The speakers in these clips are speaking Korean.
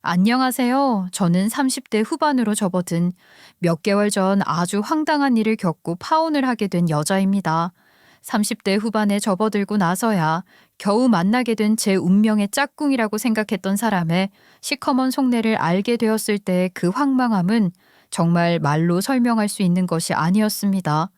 안녕하세요. 저는 30대 후반으로 접어든 몇 개월 전 아주 황당한 일을 겪고 파혼을 하게 된 여자입니다. 30대 후반에 접어들고 나서야 겨우 만나게 된 제 운명의 짝꿍이라고 생각했던 사람의 시커먼 속내를 알게 되었을 때 그 황망함은 정말 말로 설명할 수 있는 것이 아니었습니다.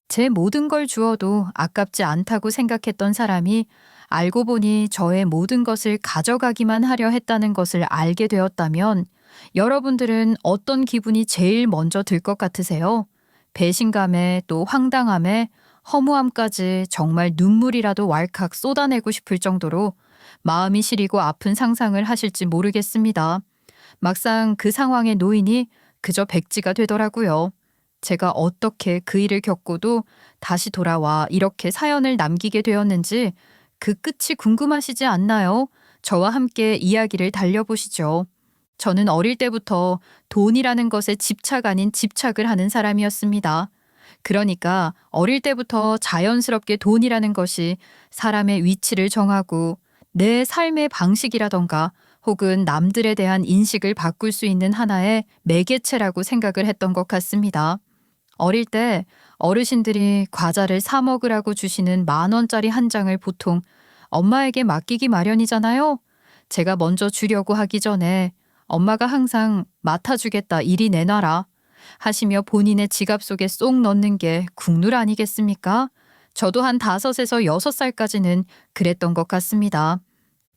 제 모든 걸 주어도 아깝지 않다고 생각했던 사람이 알고 보니 저의 모든 것을 가져가기만 하려 했다는 것을 알게 되었다면 여러분들은 어떤 기분이 제일 먼저 들 것 같으세요? 배신감에 또 황당함에 허무함까지 정말 눈물이라도 왈칵 쏟아내고 싶을 정도로 마음이 시리고 아픈 상상을 하실지 모르겠습니다. 막상 그 상황에 놓이니 그저 백지가 되더라고요. 제가 어떻게 그 일을 겪고도 다시 돌아와 이렇게 사연을 남기게 되었는지 그 끝이 궁금하시지 않나요? 저와 함께 이야기를 달려보시죠. 저는 어릴 때부터 돈이라는 것에 집착 아닌 집착을 하는 사람이었습니다. 그러니까 어릴 때부터 자연스럽게 돈이라는 것이 사람의 위치를 정하고 내 삶의 방식이라던가 혹은 남들에 대한 인식을 바꿀 수 있는 하나의 매개체라고 생각을 했던 것 같습니다. 어릴 때 어르신들이 과자를 사 먹으라고 주시는 10,000원짜리 한 장을 보통 엄마에게 맡기기 마련이잖아요. 제가 먼저 주려고 하기 전에 엄마가 항상 맡아주겠다 이리 내놔라 하시며 본인의 지갑 속에 쏙 넣는 게 국룰 아니겠습니까? 저도 한 5에서 6살까지는 그랬던 것 같습니다.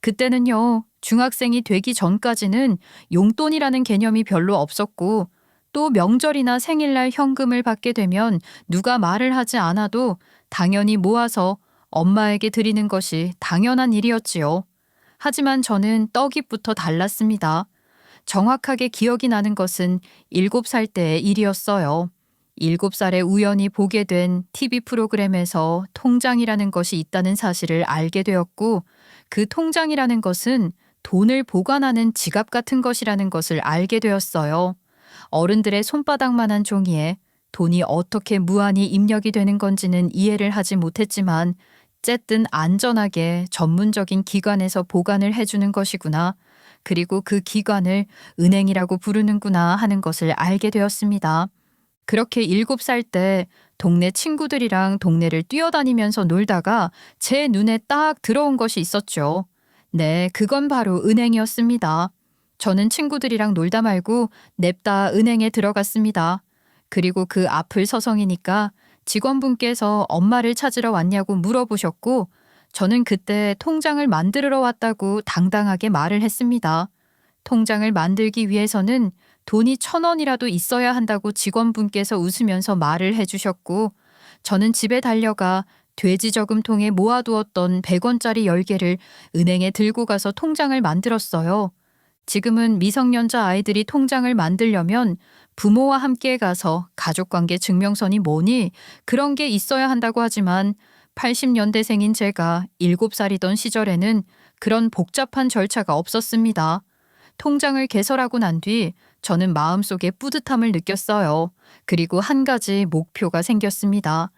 그때는요, 중학생이 되기 전까지는 용돈이라는 개념이 별로 없었고 또 명절이나 생일날 현금을 받게 되면 누가 말을 하지 않아도 당연히 모아서 엄마에게 드리는 것이 당연한 일이었지요. 하지만 저는 떡잎부터 달랐습니다. 정확하게 기억이 나는 것은 7살 때의 일이었어요. 7살에 우연히 보게 된 TV 프로그램에서 통장이라는 것이 있다는 사실을 알게 되었고 그 통장이라는 것은 돈을 보관하는 지갑 같은 것이라는 것을 알게 되었어요. 어른들의 손바닥만한 종이에 돈이 어떻게 무한히 입력이 되는 건지는 이해를 하지 못했지만 어쨌든 안전하게 전문적인 기관에서 보관을 해주는 것이구나. 그리고 그 기관을 은행이라고 부르는구나 하는 것을 알게 되었습니다. 그렇게 7살 때 동네 친구들이랑 동네를 뛰어다니면서 놀다가 제 눈에 딱 들어온 것이 있었죠. 네, 그건 바로 은행이었습니다. 저는 친구들이랑 놀다 말고 냅다 은행에 들어갔습니다. 그리고 그 앞을 서성이니까 직원분께서 엄마를 찾으러 왔냐고 물어보셨고 저는 그때 통장을 만들어 왔다고 당당하게 말을 했습니다. 통장을 만들기 위해서는 돈이 1,000원이라도 있어야 한다고 직원분께서 웃으면서 말을 해주셨고 저는 집에 달려가 돼지 저금통에 모아두었던 100원짜리 10개를 은행에 들고 가서 통장을 만들었어요. 지금은 미성년자 아이들이 통장을 만들려면 부모와 함께 가서 가족관계 증명서니 뭐니 그런 게 있어야 한다고 하지만 80년대생인 제가 7살이던 시절에는 그런 복잡한 절차가 없었습니다. 통장을 개설하고 난 뒤 저는 마음속에 뿌듯함을 느꼈어요. 그리고 한 가지 목표가 생겼습니다.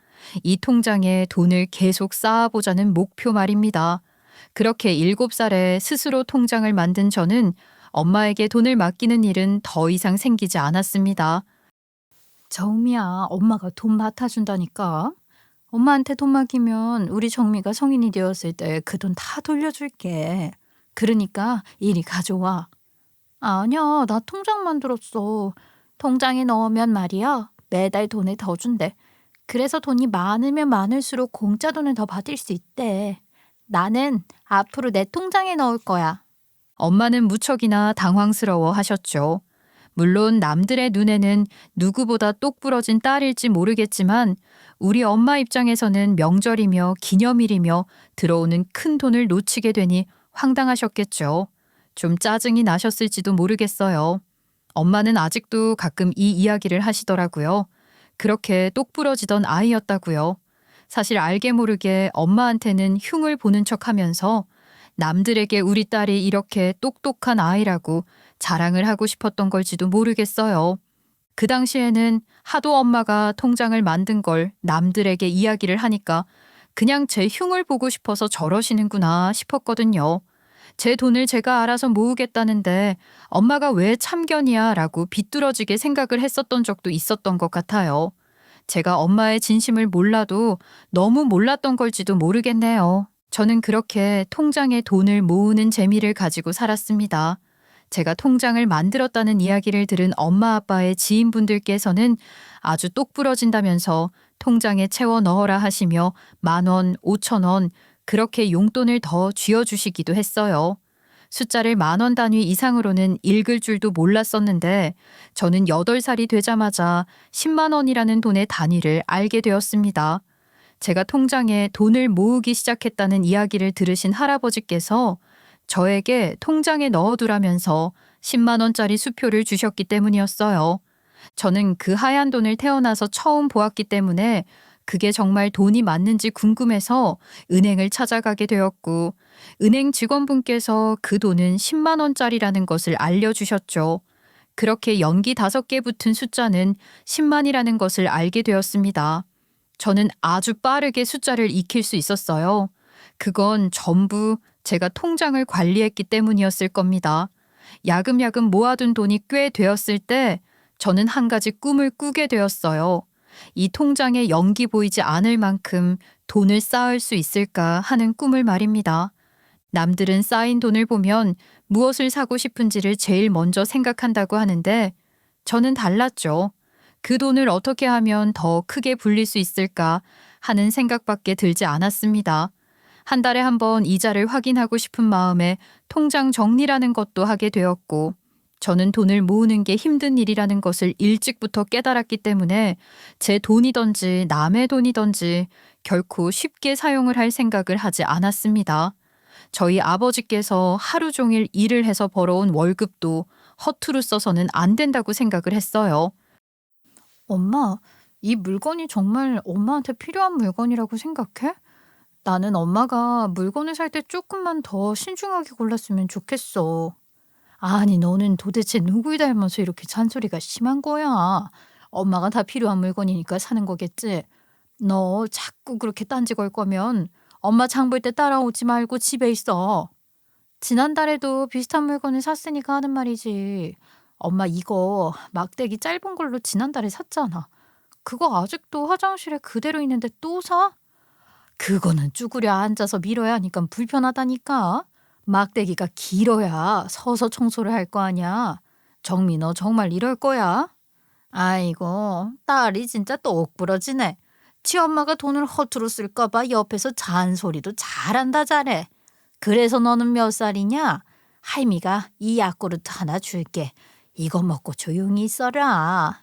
이 통장에 돈을 계속 쌓아보자는 목표 말입니다. 그렇게 7살에 스스로 통장을 만든 저는 엄마에게 돈을 맡기는 일은 더 이상 생기지 않았습니다. 정미야, 엄마가 돈 맡아준다니까. 엄마한테 돈 맡기면 우리 정미가 성인이 되었을 때 그 돈 다 돌려줄게. 그러니까 이리 가져와. 아니야, 나 통장 만들었어. 통장에 넣으면 말이야, 매달 돈을 더 준대. 그래서 돈이 많으면 많을수록 공짜 돈을 더 받을 수 있대. 나는 앞으로 내 통장에 넣을 거야. 엄마는 무척이나 당황스러워 하셨죠. 물론 남들의 눈에는 누구보다 똑부러진 딸일지 모르겠지만 우리 엄마 입장에서는 명절이며 기념일이며 들어오는 큰 돈을 놓치게 되니 황당하셨겠죠. 좀 짜증이 나셨을지도 모르겠어요. 엄마는 아직도 가끔 이 이야기를 하시더라고요. 그렇게 똑부러지던 아이였다고요. 사실 알게 모르게 엄마한테는 흉을 보는 척하면서 남들에게 우리 딸이 이렇게 똑똑한 아이라고 자랑을 하고 싶었던 걸지도 모르겠어요. 그 당시에는 하도 엄마가 통장을 만든 걸 남들에게 이야기를 하니까 그냥 제 흉을 보고 싶어서 저러시는구나 싶었거든요. 제 돈을 제가 알아서 모으겠다는데 엄마가 왜 참견이야 라고 비뚤어지게 생각을 했었던 적도 있었던 것 같아요. 제가 엄마의 진심을 몰라도 너무 몰랐던 걸지도 모르겠네요. 저는 그렇게 통장에 돈을 모으는 재미를 가지고 살았습니다. 제가 통장을 만들었다는 이야기를 들은 엄마 아빠의 지인분들께서는 아주 똑부러진다면서 통장에 채워 넣어라 하시며 10,000원, 5,000원 그렇게 용돈을 더 쥐어주시기도 했어요. 숫자를 10,000원 단위 이상으로는 읽을 줄도 몰랐었는데 저는 8살이 되자마자 10만 원이라는 돈의 단위를 알게 되었습니다. 제가 통장에 돈을 모으기 시작했다는 이야기를 들으신 할아버지께서 저에게 통장에 넣어두라면서 10만 원짜리 수표를 주셨기 때문이었어요. 저는 그 하얀 돈을 태어나서 처음 보았기 때문에 그게 정말 돈이 맞는지 궁금해서 은행을 찾아가게 되었고 은행 직원분께서 그 돈은 10만 원짜리라는 것을 알려주셨죠. 그렇게 연기 5개 붙은 숫자는 10만이라는 것을 알게 되었습니다. 저는 아주 빠르게 숫자를 익힐 수 있었어요. 그건 전부 제가 통장을 관리했기 때문이었을 겁니다. 야금야금 모아둔 돈이 꽤 되었을 때 저는 한 가지 꿈을 꾸게 되었어요. 이 통장에 연기 보이지 않을 만큼 돈을 쌓을 수 있을까 하는 꿈을 말입니다. 남들은 쌓인 돈을 보면 무엇을 사고 싶은지를 제일 먼저 생각한다고 하는데 저는 달랐죠. 그 돈을 어떻게 하면 더 크게 불릴 수 있을까 하는 생각밖에 들지 않았습니다. 한 달에 한 번 이자를 확인하고 싶은 마음에 통장 정리라는 것도 하게 되었고 저는 돈을 모으는 게 힘든 일이라는 것을 일찍부터 깨달았기 때문에 제 돈이든지 남의 돈이든지 결코 쉽게 사용을 할 생각을 하지 않았습니다. 저희 아버지께서 하루 종일 일을 해서 벌어온 월급도 허투루 써서는 안 된다고 생각을 했어요. 엄마, 이 물건이 정말 엄마한테 필요한 물건이라고 생각해? 나는 엄마가 물건을 살 때 조금만 더 신중하게 골랐으면 좋겠어. 아니, 너는 도대체 누굴 닮아서 이렇게 잔소리가 심한 거야? 엄마가 다 필요한 물건이니까 사는 거겠지? 너 자꾸 그렇게 딴지 걸 거면 엄마 장볼 때 따라오지 말고 집에 있어. 지난달에도 비슷한 물건을 샀으니까 하는 말이지. 엄마 이거 막대기 짧은 걸로 지난달에 샀잖아. 그거 아직도 화장실에 그대로 있는데 또 사? 그거는 쭈그려 앉아서 밀어야 하니까 불편하다니까. 막대기가 길어야 서서 청소를 할 거 아니야. 정미 너 정말 이럴 거야? 아이고 딸이 진짜 똑부러지네. 지 엄마가 돈을 허투루 쓸까 봐 옆에서 잔소리도 잘한다 잘해. 그래서 너는 몇 살이냐? 할미가 이 약그릇 하나 줄게. 이거 먹고 조용히 있어라.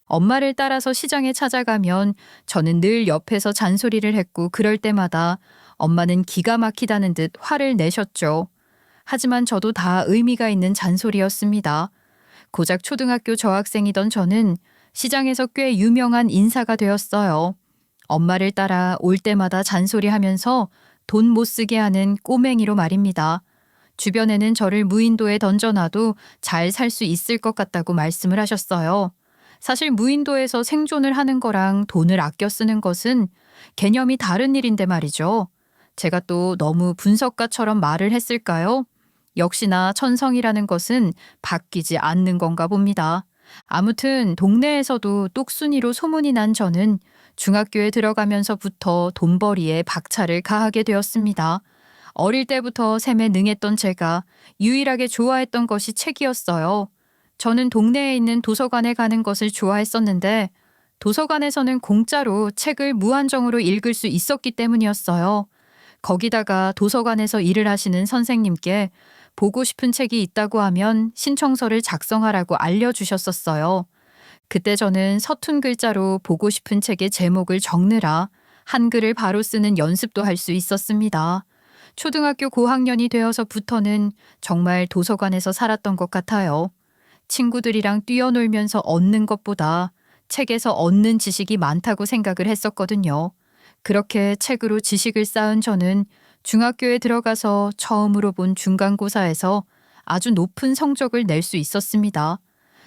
엄마를 따라서 시장에 찾아가면 저는 늘 옆에서 잔소리를 했고 그럴 때마다 엄마는 기가 막히다는 듯 화를 내셨죠. 하지만 저도 다 의미가 있는 잔소리였습니다. 고작 초등학교 저학생이던 저는 시장에서 꽤 유명한 인사가 되었어요. 엄마를 따라 올 때마다 잔소리하면서 돈 못 쓰게 하는 꼬맹이로 말입니다. 주변에는 저를 무인도에 던져놔도 잘 살 수 있을 것 같다고 말씀을 하셨어요. 사실 무인도에서 생존을 하는 거랑 돈을 아껴 쓰는 것은 개념이 다른 일인데 말이죠. 제가 또 너무 분석가처럼 말을 했을까요? 역시나 천성이라는 것은 바뀌지 않는 건가 봅니다. 아무튼 동네에서도 똑순이로 소문이 난 저는 중학교에 들어가면서부터 돈벌이에 박차를 가하게 되었습니다. 어릴 때부터 셈에 능했던 제가 유일하게 좋아했던 것이 책이었어요. 저는 동네에 있는 도서관에 가는 것을 좋아했었는데 도서관에서는 공짜로 책을 무한정으로 읽을 수 있었기 때문이었어요. 거기다가 도서관에서 일을 하시는 선생님께 보고 싶은 책이 있다고 하면 신청서를 작성하라고 알려주셨었어요. 그때 저는 서툰 글자로 보고 싶은 책의 제목을 적느라 한글을 바로 쓰는 연습도 할 수 있었습니다. 초등학교 고학년이 되어서부터는 정말 도서관에서 살았던 것 같아요. 친구들이랑 뛰어놀면서 얻는 것보다 책에서 얻는 지식이 많다고 생각을 했었거든요. 그렇게 책으로 지식을 쌓은 저는 중학교에 들어가서 처음으로 본 중간고사에서 아주 높은 성적을 낼 수 있었습니다.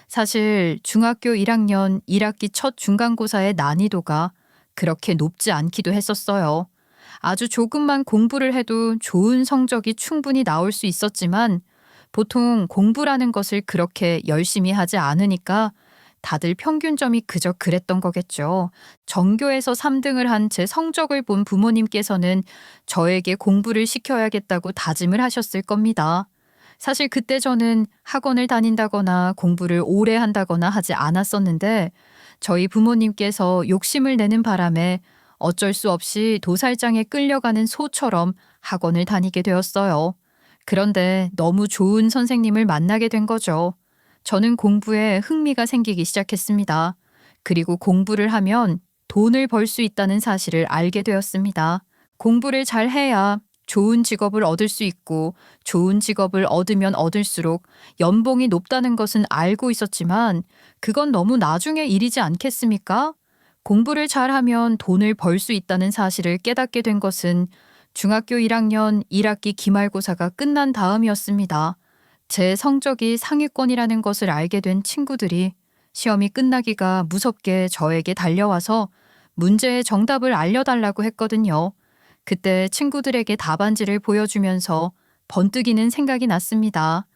사실 중학교 1학년 1학기 첫 중간고사의 난이도가 그렇게 높지 않기도 했었어요. 아주 조금만 공부를 해도 좋은 성적이 충분히 나올 수 있었지만 보통 공부라는 것을 그렇게 열심히 하지 않으니까 다들 평균점이 그저 그랬던 거겠죠. 전교에서 3등을 한 제 성적을 본 부모님께서는 저에게 공부를 시켜야겠다고 다짐을 하셨을 겁니다. 사실 그때 저는 학원을 다닌다거나 공부를 오래 한다거나 하지 않았었는데 저희 부모님께서 욕심을 내는 바람에 어쩔 수 없이 도살장에 끌려가는 소처럼 학원을 다니게 되었어요. 그런데 너무 좋은 선생님을 만나게 된 거죠. 저는 공부에 흥미가 생기기 시작했습니다. 그리고 공부를 하면 돈을 벌 수 있다는 사실을 알게 되었습니다. 공부를 잘 해야 좋은 직업을 얻을 수 있고 좋은 직업을 얻으면 얻을수록 연봉이 높다는 것은 알고 있었지만 그건 너무 나중의 일이지 않겠습니까? 공부를 잘하면 돈을 벌 수 있다는 사실을 깨닫게 된 것은 중학교 1학년 1학기 기말고사가 끝난 다음이었습니다. 제 성적이 상위권이라는 것을 알게 된 친구들이 시험이 끝나기가 무섭게 저에게 달려와서 문제의 정답을 알려달라고 했거든요. 그때 친구들에게 답안지를 보여주면서 번뜩이는 생각이 났습니다.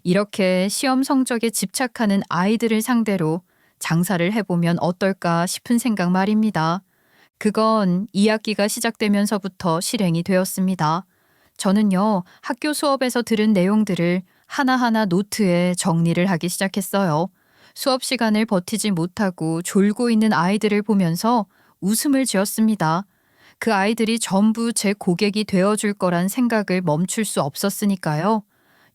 이렇게 시험 성적에 집착하는 아이들을 상대로 장사를 해보면 어떨까 싶은 생각 말입니다. 그건 2학기가 시작되면서부터 실행이 되었습니다. 저는요, 학교 수업에서 들은 내용들을 하나하나 노트에 정리를 하기 시작했어요. 수업 시간을 버티지 못하고 졸고 있는 아이들을 보면서 웃음을 지었습니다. 그 아이들이 전부 제 고객이 되어줄 거란 생각을 멈출 수 없었으니까요.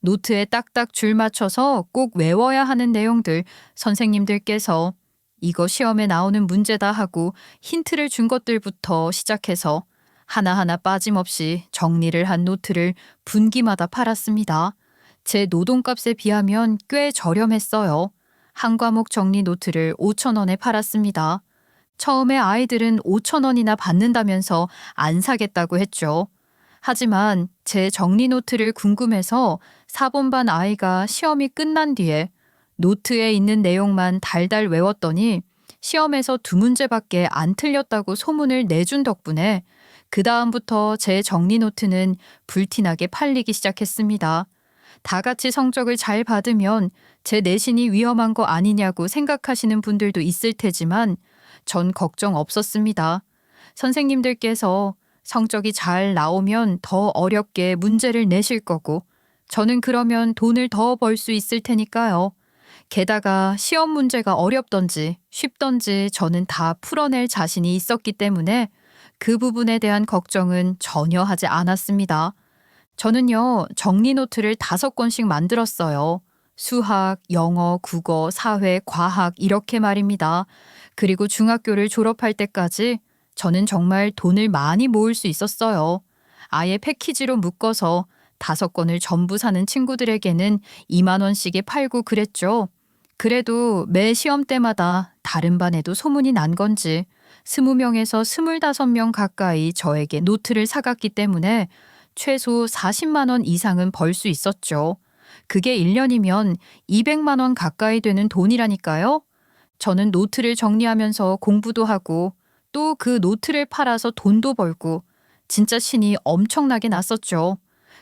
노트에 딱딱 줄 맞춰서 꼭 외워야 하는 내용들 선생님들께서 이거 시험에 나오는 문제다 하고 힌트를 준 것들부터 시작해서 하나하나 빠짐없이 정리를 한 노트를 분기마다 팔았습니다. 제 노동값에 비하면 꽤 저렴했어요. 한 과목 정리 노트를 5,000원에 팔았습니다. 처음에 아이들은 5,000원이나 받는다면서 안 사겠다고 했죠. 하지만 제 정리 노트를 궁금해서 4번 반 아이가 시험이 끝난 뒤에 노트에 있는 내용만 달달 외웠더니 시험에서 2문제밖에 안 틀렸다고 소문을 내준 덕분에 그 다음부터 제 정리 노트는 불티나게 팔리기 시작했습니다. 다 같이 성적을 잘 받으면 제 내신이 위험한 거 아니냐고 생각하시는 분들도 있을 테지만 전 걱정 없었습니다. 선생님들께서 성적이 잘 나오면 더 어렵게 문제를 내실 거고 저는 그러면 돈을 더 벌 수 있을 테니까요. 게다가 시험 문제가 어렵던지 쉽던지 저는 다 풀어낼 자신이 있었기 때문에 그 부분에 대한 걱정은 전혀 하지 않았습니다. 저는요, 정리 노트를 5권씩 만들었어요. 수학, 영어, 국어, 사회, 과학 이렇게 말입니다. 그리고 중학교를 졸업할 때까지 저는 정말 돈을 많이 모을 수 있었어요. 아예 패키지로 묶어서 5권을 전부 사는 친구들에게는 2만 원씩에 팔고 그랬죠. 그래도 매 시험 때마다 다른 반에도 소문이 난 건지 20명에서 25명 가까이 저에게 노트를 사갔기 때문에 최소 40만 원 이상은 벌 수 있었죠. 그게 1년이면 200만 원 가까이 되는 돈이라니까요. 저는 노트를 정리하면서 공부도 하고 또 그 노트를 팔아서 돈도 벌고 진짜 신이 엄청나게 났었죠.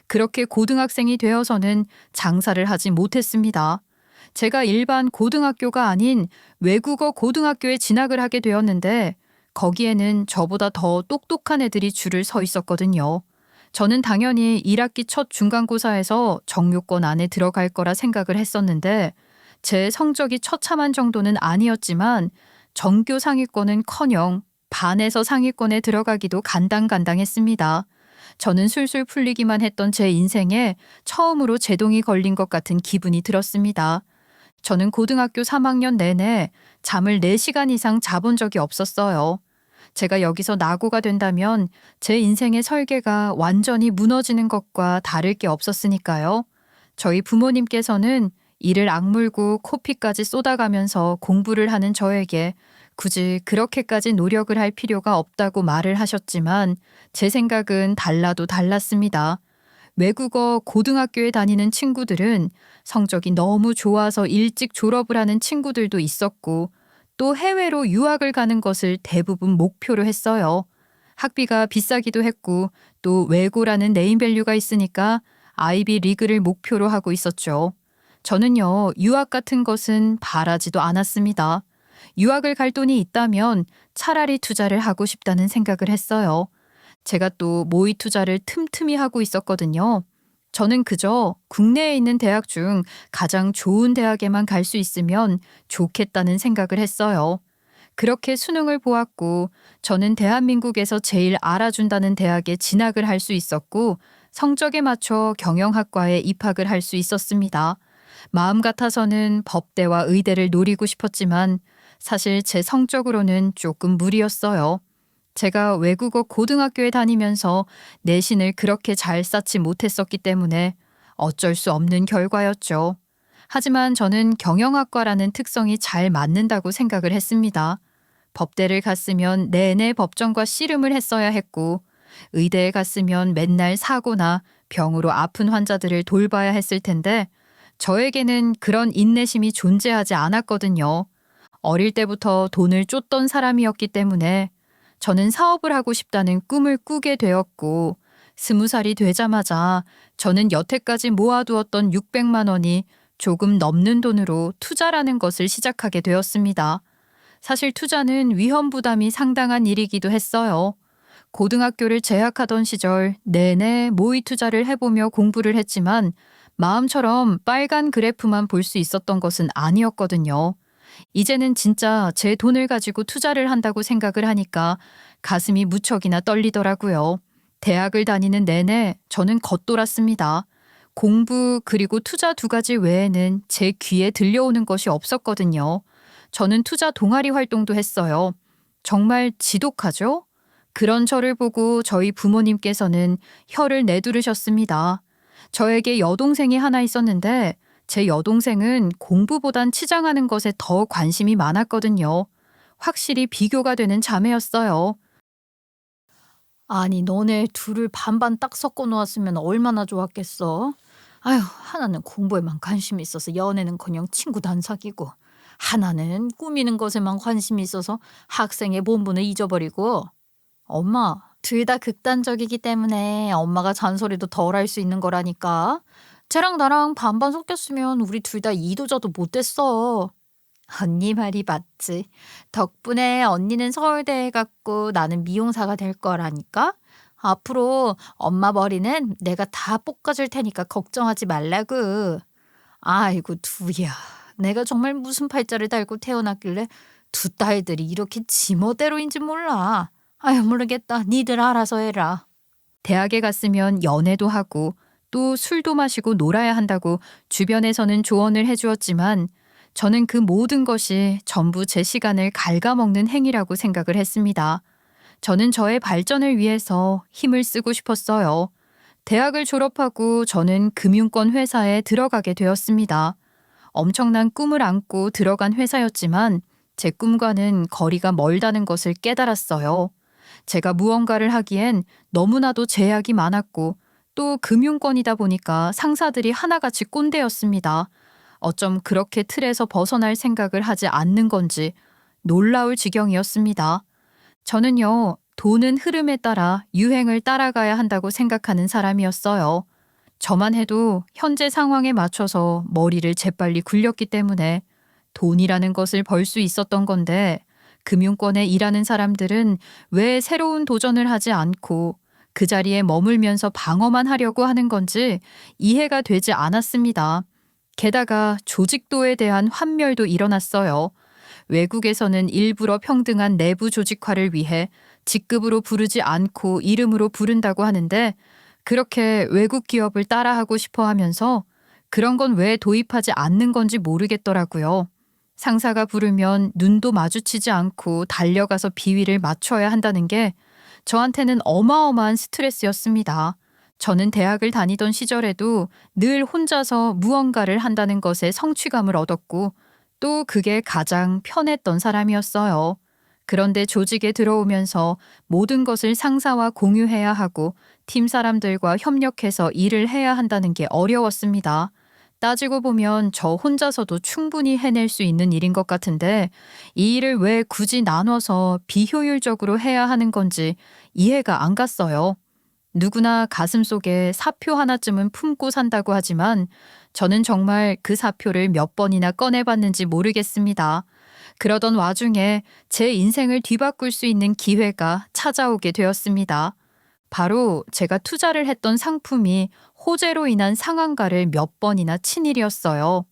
그렇게 고등학생이 되어서는 장사를 하지 못했습니다. 제가 일반 고등학교가 아닌 외국어 고등학교에 진학을 하게 되었는데 거기에는 저보다 더 똑똑한 애들이 줄을 서 있었거든요. 저는 당연히 1학기 첫 중간고사에서 정규권 안에 들어갈 거라 생각을 했었는데 제 성적이 처참한 정도는 아니었지만 전교 상위권은커녕 반에서 상위권에 들어가기도 간당간당했습니다. 저는 술술 풀리기만 했던 제 인생에 처음으로 제동이 걸린 것 같은 기분이 들었습니다. 저는 고등학교 3학년 내내 잠을 4시간 이상 자본 적이 없었어요. 제가 여기서 낙오가 된다면 제 인생의 설계가 완전히 무너지는 것과 다를 게 없었으니까요. 저희 부모님께서는 이를 악물고 코피까지 쏟아가면서 공부를 하는 저에게 굳이 그렇게까지 노력을 할 필요가 없다고 말을 하셨지만 제 생각은 달라도 달랐습니다. 외국어 고등학교에 다니는 친구들은 성적이 너무 좋아서 일찍 졸업을 하는 친구들도 있었고 또 해외로 유학을 가는 것을 대부분 목표로 했어요. 학비가 비싸기도 했고 또 외고라는 네임밸류가 있으니까 아이비 리그를 목표로 하고 있었죠. 저는요, 유학 같은 것은 바라지도 않았습니다. 유학을 갈 돈이 있다면 차라리 투자를 하고 싶다는 생각을 했어요. 제가 또 모의 투자를 틈틈이 하고 있었거든요. 저는 그저 국내에 있는 대학 중 가장 좋은 대학에만 갈 수 있으면 좋겠다는 생각을 했어요. 그렇게 수능을 보았고 저는 대한민국에서 제일 알아준다는 대학에 진학을 할 수 있었고 성적에 맞춰 경영학과에 입학을 할 수 있었습니다. 마음 같아서는 법대와 의대를 노리고 싶었지만 사실 제 성적으로는 조금 무리였어요. 제가 외국어 고등학교에 다니면서 내신을 그렇게 잘 쌓지 못했었기 때문에 어쩔 수 없는 결과였죠. 하지만 저는 경영학과라는 특성이 잘 맞는다고 생각을 했습니다. 법대를 갔으면 내내 법정과 씨름을 했어야 했고 의대에 갔으면 맨날 사고나 병으로 아픈 환자들을 돌봐야 했을 텐데 저에게는 그런 인내심이 존재하지 않았거든요. 어릴 때부터 돈을 쫓던 사람이었기 때문에 저는 사업을 하고 싶다는 꿈을 꾸게 되었고 20살이 되자마자 저는 여태까지 모아두었던 600만 원이 조금 넘는 돈으로 투자라는 것을 시작하게 되었습니다. 사실 투자는 위험 부담이 상당한 일이기도 했어요. 고등학교를 재학하던 시절 내내 모의 투자를 해보며 공부를 했지만 마음처럼 빨간 그래프만 볼 수 있었던 것은 아니었거든요. 이제는 진짜 제 돈을 가지고 투자를 한다고 생각을 하니까 가슴이 무척이나 떨리더라고요. 대학을 다니는 내내 저는 겉돌았습니다. 공부 그리고 투자 두 가지 외에는 제 귀에 들려오는 것이 없었거든요. 저는 투자 동아리 활동도 했어요. 정말 지독하죠? 그런 저를 보고 저희 부모님께서는 혀를 내두르셨습니다. 저에게 여동생이 하나 있었는데 제 여동생은 공부보단 치장하는 것에 더 관심이 많았거든요. 확실히 비교가 되는 자매였어요. 아니, 너네 둘을 반반 딱 섞어 놓았으면 얼마나 좋았겠어? 아휴, 하나는 공부에만 관심이 있어서 연애는커녕 친구도 안 사귀고, 하나는 꾸미는 것에만 관심이 있어서 학생의 본분을 잊어버리고. 엄마, 둘 다 극단적이기 때문에 엄마가 잔소리도 덜 할 수 있는 거라니까. 쟤랑 나랑 반반 섞였으면 우리 둘 다 이도저도 못됐어. 언니 말이 맞지. 덕분에 언니는 서울대에 갔고 나는 미용사가 될 거라니까. 앞으로 엄마 머리는 내가 다 볶아줄 테니까 걱정하지 말라고. 아이고 두야. 내가 정말 무슨 팔자를 달고 태어났길래 두 딸들이 이렇게 지멋대로인지 몰라. 아유 모르겠다. 니들 알아서 해라. 대학에 갔으면 연애도 하고 또 술도 마시고 놀아야 한다고 주변에서는 조언을 해주었지만 저는 그 모든 것이 전부 제 시간을 갉아먹는 행위라고 생각을 했습니다. 저는 저의 발전을 위해서 힘을 쓰고 싶었어요. 대학을 졸업하고 저는 금융권 회사에 들어가게 되었습니다. 엄청난 꿈을 안고 들어간 회사였지만 제 꿈과는 거리가 멀다는 것을 깨달았어요. 제가 무언가를 하기엔 너무나도 제약이 많았고 또 금융권이다 보니까 상사들이 하나같이 꼰대였습니다. 어쩜 그렇게 틀에서 벗어날 생각을 하지 않는 건지 놀라울 지경이었습니다. 저는요, 돈은 흐름에 따라 유행을 따라가야 한다고 생각하는 사람이었어요. 저만 해도 현재 상황에 맞춰서 머리를 재빨리 굴렸기 때문에 돈이라는 것을 벌 수 있었던 건데 금융권에 일하는 사람들은 왜 새로운 도전을 하지 않고 그 자리에 머물면서 방어만 하려고 하는 건지 이해가 되지 않았습니다. 게다가 조직도에 대한 환멸도 일어났어요. 외국에서는 일부러 평등한 내부 조직화를 위해 직급으로 부르지 않고 이름으로 부른다고 하는데 그렇게 외국 기업을 따라하고 싶어 하면서 그런 건 왜 도입하지 않는 건지 모르겠더라고요. 상사가 부르면 눈도 마주치지 않고 달려가서 비위를 맞춰야 한다는 게 저한테는 어마어마한 스트레스였습니다. 저는 대학을 다니던 시절에도 늘 혼자서 무언가를 한다는 것에 성취감을 얻었고 또 그게 가장 편했던 사람이었어요. 그런데 조직에 들어오면서 모든 것을 상사와 공유해야 하고 팀 사람들과 협력해서 일을 해야 한다는 게 어려웠습니다. 따지고 보면 저 혼자서도 충분히 해낼 수 있는 일인 것 같은데 이 일을 왜 굳이 나눠서 비효율적으로 해야 하는 건지 이해가 안 갔어요. 누구나 가슴속에 사표 하나쯤은 품고 산다고 하지만 저는 정말 그 사표를 몇 번이나 꺼내봤는지 모르겠습니다. 그러던 와중에 제 인생을 뒤바꿀 수 있는 기회가 찾아오게 되었습니다. 바로 제가 투자를 했던 상품이 호재로 인한 상한가를 몇 번이나 친 일이었어요.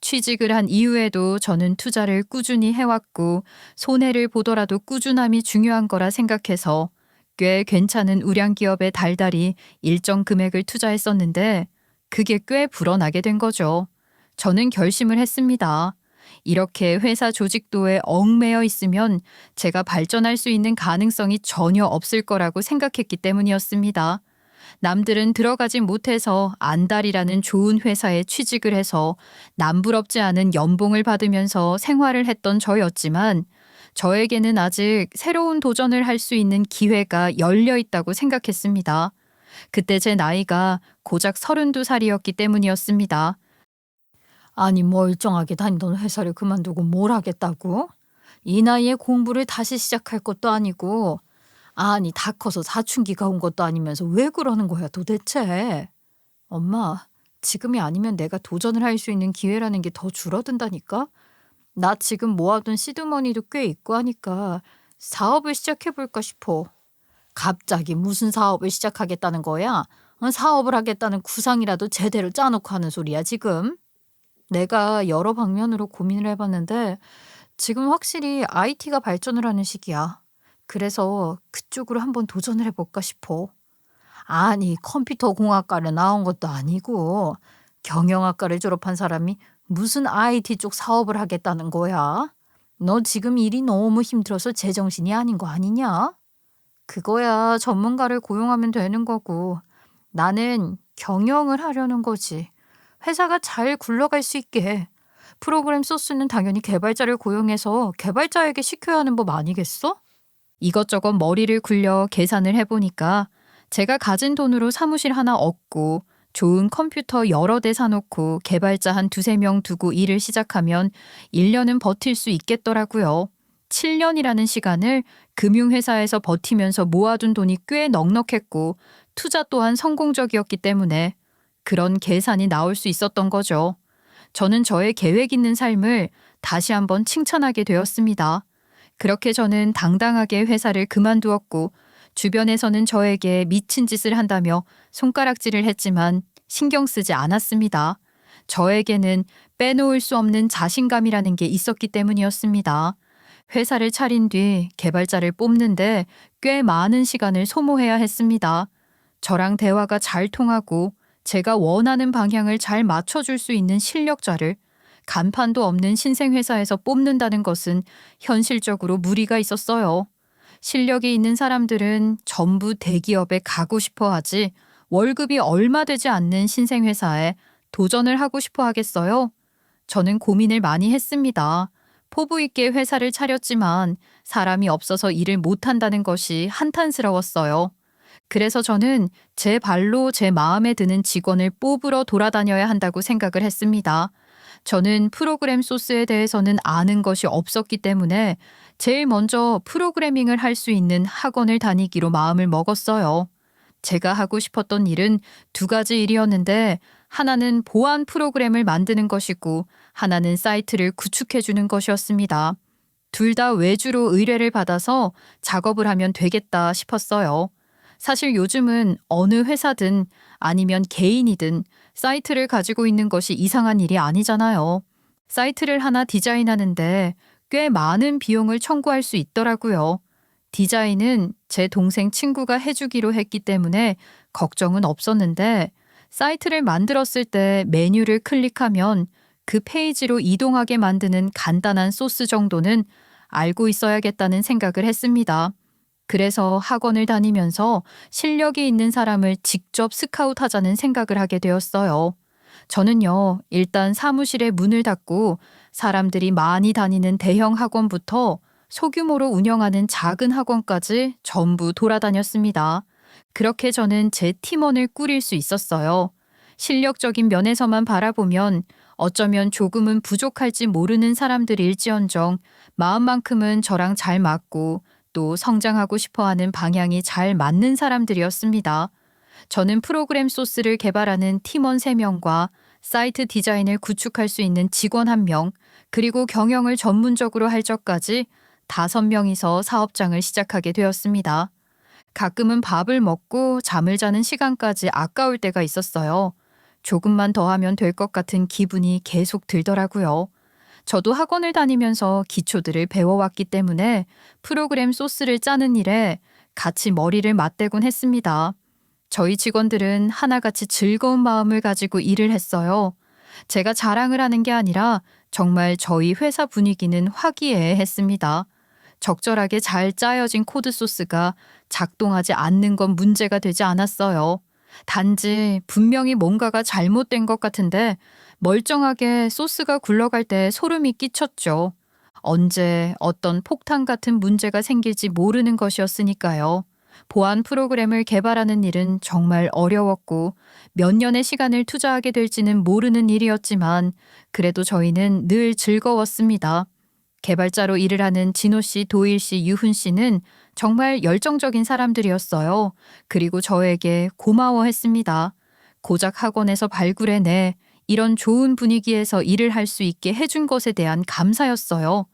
취직을 한 이후에도 저는 투자를 꾸준히 해왔고 손해를 보더라도 꾸준함이 중요한 거라 생각해서 꽤 괜찮은 우량 기업에 달달이 일정 금액을 투자했었는데 그게 꽤 불어나게 된 거죠. 저는 결심을 했습니다. 이렇게 회사 조직도에 얽매여 있으면 제가 발전할 수 있는 가능성이 전혀 없을 거라고 생각했기 때문이었습니다. 남들은 들어가지 못해서 안달이라는 좋은 회사에 취직을 해서 남부럽지 않은 연봉을 받으면서 생활을 했던 저였지만 저에게는 아직 새로운 도전을 할 수 있는 기회가 열려 있다고 생각했습니다. 그때 제 나이가 고작 32살이었기 때문이었습니다. 아니 멀쩡하게 다니던 회사를 그만두고 뭘 하겠다고? 이 나이에 공부를 다시 시작할 것도 아니고 아니 다 커서 사춘기가 온 것도 아니면서 왜 그러는 거야 도대체? 엄마 지금이 아니면 내가 도전을 할 수 있는 기회라는 게 더 줄어든다니까? 나 지금 모아둔 시드머니도 꽤 있고 하니까 사업을 시작해볼까 싶어. 갑자기 무슨 사업을 시작하겠다는 거야? 사업을 하겠다는 구상이라도 제대로 짜놓고 하는 소리야 지금? 내가 여러 방면으로 고민을 해봤는데 지금 확실히 IT가 발전을 하는 시기야. 그래서 그쪽으로 한번 도전을 해볼까 싶어. 아니 컴퓨터 공학과를 나온 것도 아니고 경영학과를 졸업한 사람이 무슨 IT 쪽 사업을 하겠다는 거야? 너 지금 일이 너무 힘들어서 제정신이 아닌 거 아니냐? 그거야 전문가를 고용하면 되는 거고 나는 경영을 하려는 거지. 회사가 잘 굴러갈 수 있게. 프로그램 소스는 당연히 개발자를 고용해서 개발자에게 시켜야 하는 법 아니겠어? 이것저것 머리를 굴려 계산을 해보니까 제가 가진 돈으로 사무실 하나 얻고 좋은 컴퓨터 여러 대 사놓고 개발자 한 두세 명 두고 일을 시작하면 1년은 버틸 수 있겠더라고요. 7년이라는 시간을 금융회사에서 버티면서 모아둔 돈이 꽤 넉넉했고 투자 또한 성공적이었기 때문에 그런 계산이 나올 수 있었던 거죠. 저는 저의 계획 있는 삶을 다시 한번 칭찬하게 되었습니다. 그렇게 저는 당당하게 회사를 그만두었고 주변에서는 저에게 미친 짓을 한다며 손가락질을 했지만 신경 쓰지 않았습니다. 저에게는 빼놓을 수 없는 자신감이라는 게 있었기 때문이었습니다. 회사를 차린 뒤 개발자를 뽑는데 꽤 많은 시간을 소모해야 했습니다. 저랑 대화가 잘 통하고 제가 원하는 방향을 잘 맞춰줄 수 있는 실력자를 간판도 없는 신생회사에서 뽑는다는 것은 현실적으로 무리가 있었어요. 실력이 있는 사람들은 전부 대기업에 가고 싶어 하지 월급이 얼마 되지 않는 신생회사에 도전을 하고 싶어 하겠어요? 저는 고민을 많이 했습니다. 포부 있게 회사를 차렸지만 사람이 없어서 일을 못한다는 것이 한탄스러웠어요. 그래서 저는 제 발로 제 마음에 드는 직원을 뽑으러 돌아다녀야 한다고 생각을 했습니다. 저는 프로그램 소스에 대해서는 아는 것이 없었기 때문에 제일 먼저 프로그래밍을 할 수 있는 학원을 다니기로 마음을 먹었어요. 제가 하고 싶었던 일은 두 가지 일이었는데 하나는 보안 프로그램을 만드는 것이고 하나는 사이트를 구축해주는 것이었습니다. 둘 다 외주로 의뢰를 받아서 작업을 하면 되겠다 싶었어요. 사실 요즘은 어느 회사든 아니면 개인이든 사이트를 가지고 있는 것이 이상한 일이 아니잖아요. 사이트를 하나 디자인하는데 꽤 많은 비용을 청구할 수 있더라고요. 디자인은 제 동생 친구가 해주기로 했기 때문에 걱정은 없었는데 사이트를 만들었을 때 메뉴를 클릭하면 그 페이지로 이동하게 만드는 간단한 소스 정도는 알고 있어야겠다는 생각을 했습니다. 그래서 학원을 다니면서 실력이 있는 사람을 직접 스카웃하자는 생각을 하게 되었어요. 저는요, 일단 사무실에 문을 닫고 사람들이 많이 다니는 대형 학원부터 소규모로 운영하는 작은 학원까지 전부 돌아다녔습니다. 그렇게 저는 제 팀원을 꾸릴 수 있었어요. 실력적인 면에서만 바라보면 어쩌면 조금은 부족할지 모르는 사람들일지언정 마음만큼은 저랑 잘 맞고 또 성장하고 싶어하는 방향이 잘 맞는 사람들이었습니다. 저는 프로그램 소스를 개발하는 팀원 3명과 사이트 디자인을 구축할 수 있는 직원 1명, 그리고 경영을 전문적으로 할 적까지 5명이서 사업장을 시작하게 되었습니다. 가끔은 밥을 먹고 잠을 자는 시간까지 아까울 때가 있었어요. 조금만 더 하면 될 것 같은 기분이 계속 들더라고요. 저도 학원을 다니면서 기초들을 배워왔기 때문에 프로그램 소스를 짜는 일에 같이 머리를 맞대곤 했습니다. 저희 직원들은 하나같이 즐거운 마음을 가지고 일을 했어요. 제가 자랑을 하는 게 아니라 정말 저희 회사 분위기는 화기애애했습니다. 적절하게 잘 짜여진 코드 소스가 작동하지 않는 건 문제가 되지 않았어요. 단지 분명히 뭔가가 잘못된 것 같은데 멀쩡하게 소스가 굴러갈 때 소름이 끼쳤죠. 언제 어떤 폭탄 같은 문제가 생길지 모르는 것이었으니까요. 보안 프로그램을 개발하는 일은 정말 어려웠고 몇 년의 시간을 투자하게 될지는 모르는 일이었지만 그래도 저희는 늘 즐거웠습니다. 개발자로 일을 하는 진호 씨, 도일 씨, 유훈 씨는 정말 열정적인 사람들이었어요. 그리고 저에게 고마워했습니다. 고작 학원에서 발굴해내 이런 좋은 분위기에서 일을 할 수 있게 해준 것에 대한 감사였어요.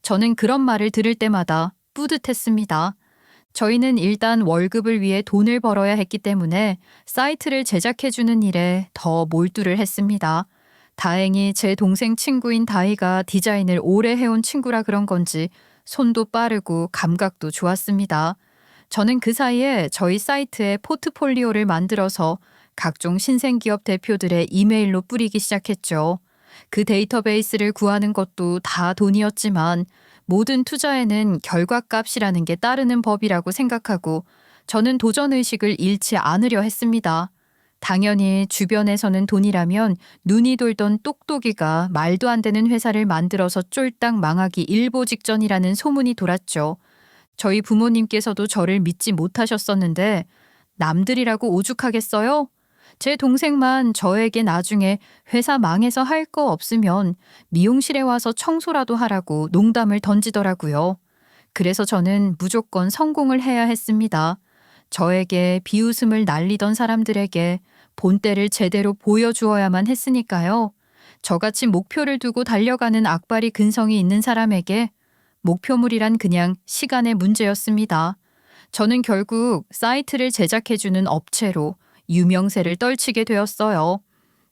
저는 그런 말을 들을 때마다 뿌듯했습니다. 저희는 일단 월급을 위해 돈을 벌어야 했기 때문에 사이트를 제작해주는 일에 더 몰두를 했습니다. 다행히 제 동생 친구인 다희가 디자인을 오래 해온 친구라 그런 건지 손도 빠르고 감각도 좋았습니다. 저는 그 사이에 저희 사이트에 포트폴리오를 만들어서 각종 신생기업 대표들의 이메일로 뿌리기 시작했죠. 그 데이터베이스를 구하는 것도 다 돈이었지만 모든 투자에는 결과값이라는 게 따르는 법이라고 생각하고 저는 도전의식을 잃지 않으려 했습니다. 당연히 주변에서는 돈이라면 눈이 돌던 똑똑이가 말도 안 되는 회사를 만들어서 쫄딱 망하기 일보 직전이라는 소문이 돌았죠. 저희 부모님께서도 저를 믿지 못하셨었는데 남들이라고 오죽하겠어요? 제 동생만 저에게 나중에 회사 망해서 할 거 없으면 미용실에 와서 청소라도 하라고 농담을 던지더라고요. 그래서 저는 무조건 성공을 해야 했습니다. 저에게 비웃음을 날리던 사람들에게 본때를 제대로 보여주어야만 했으니까요. 저같이 목표를 두고 달려가는 악발이 근성이 있는 사람에게 목표물이란 그냥 시간의 문제였습니다. 저는 결국 사이트를 제작해주는 업체로 유명세를 떨치게 되었어요.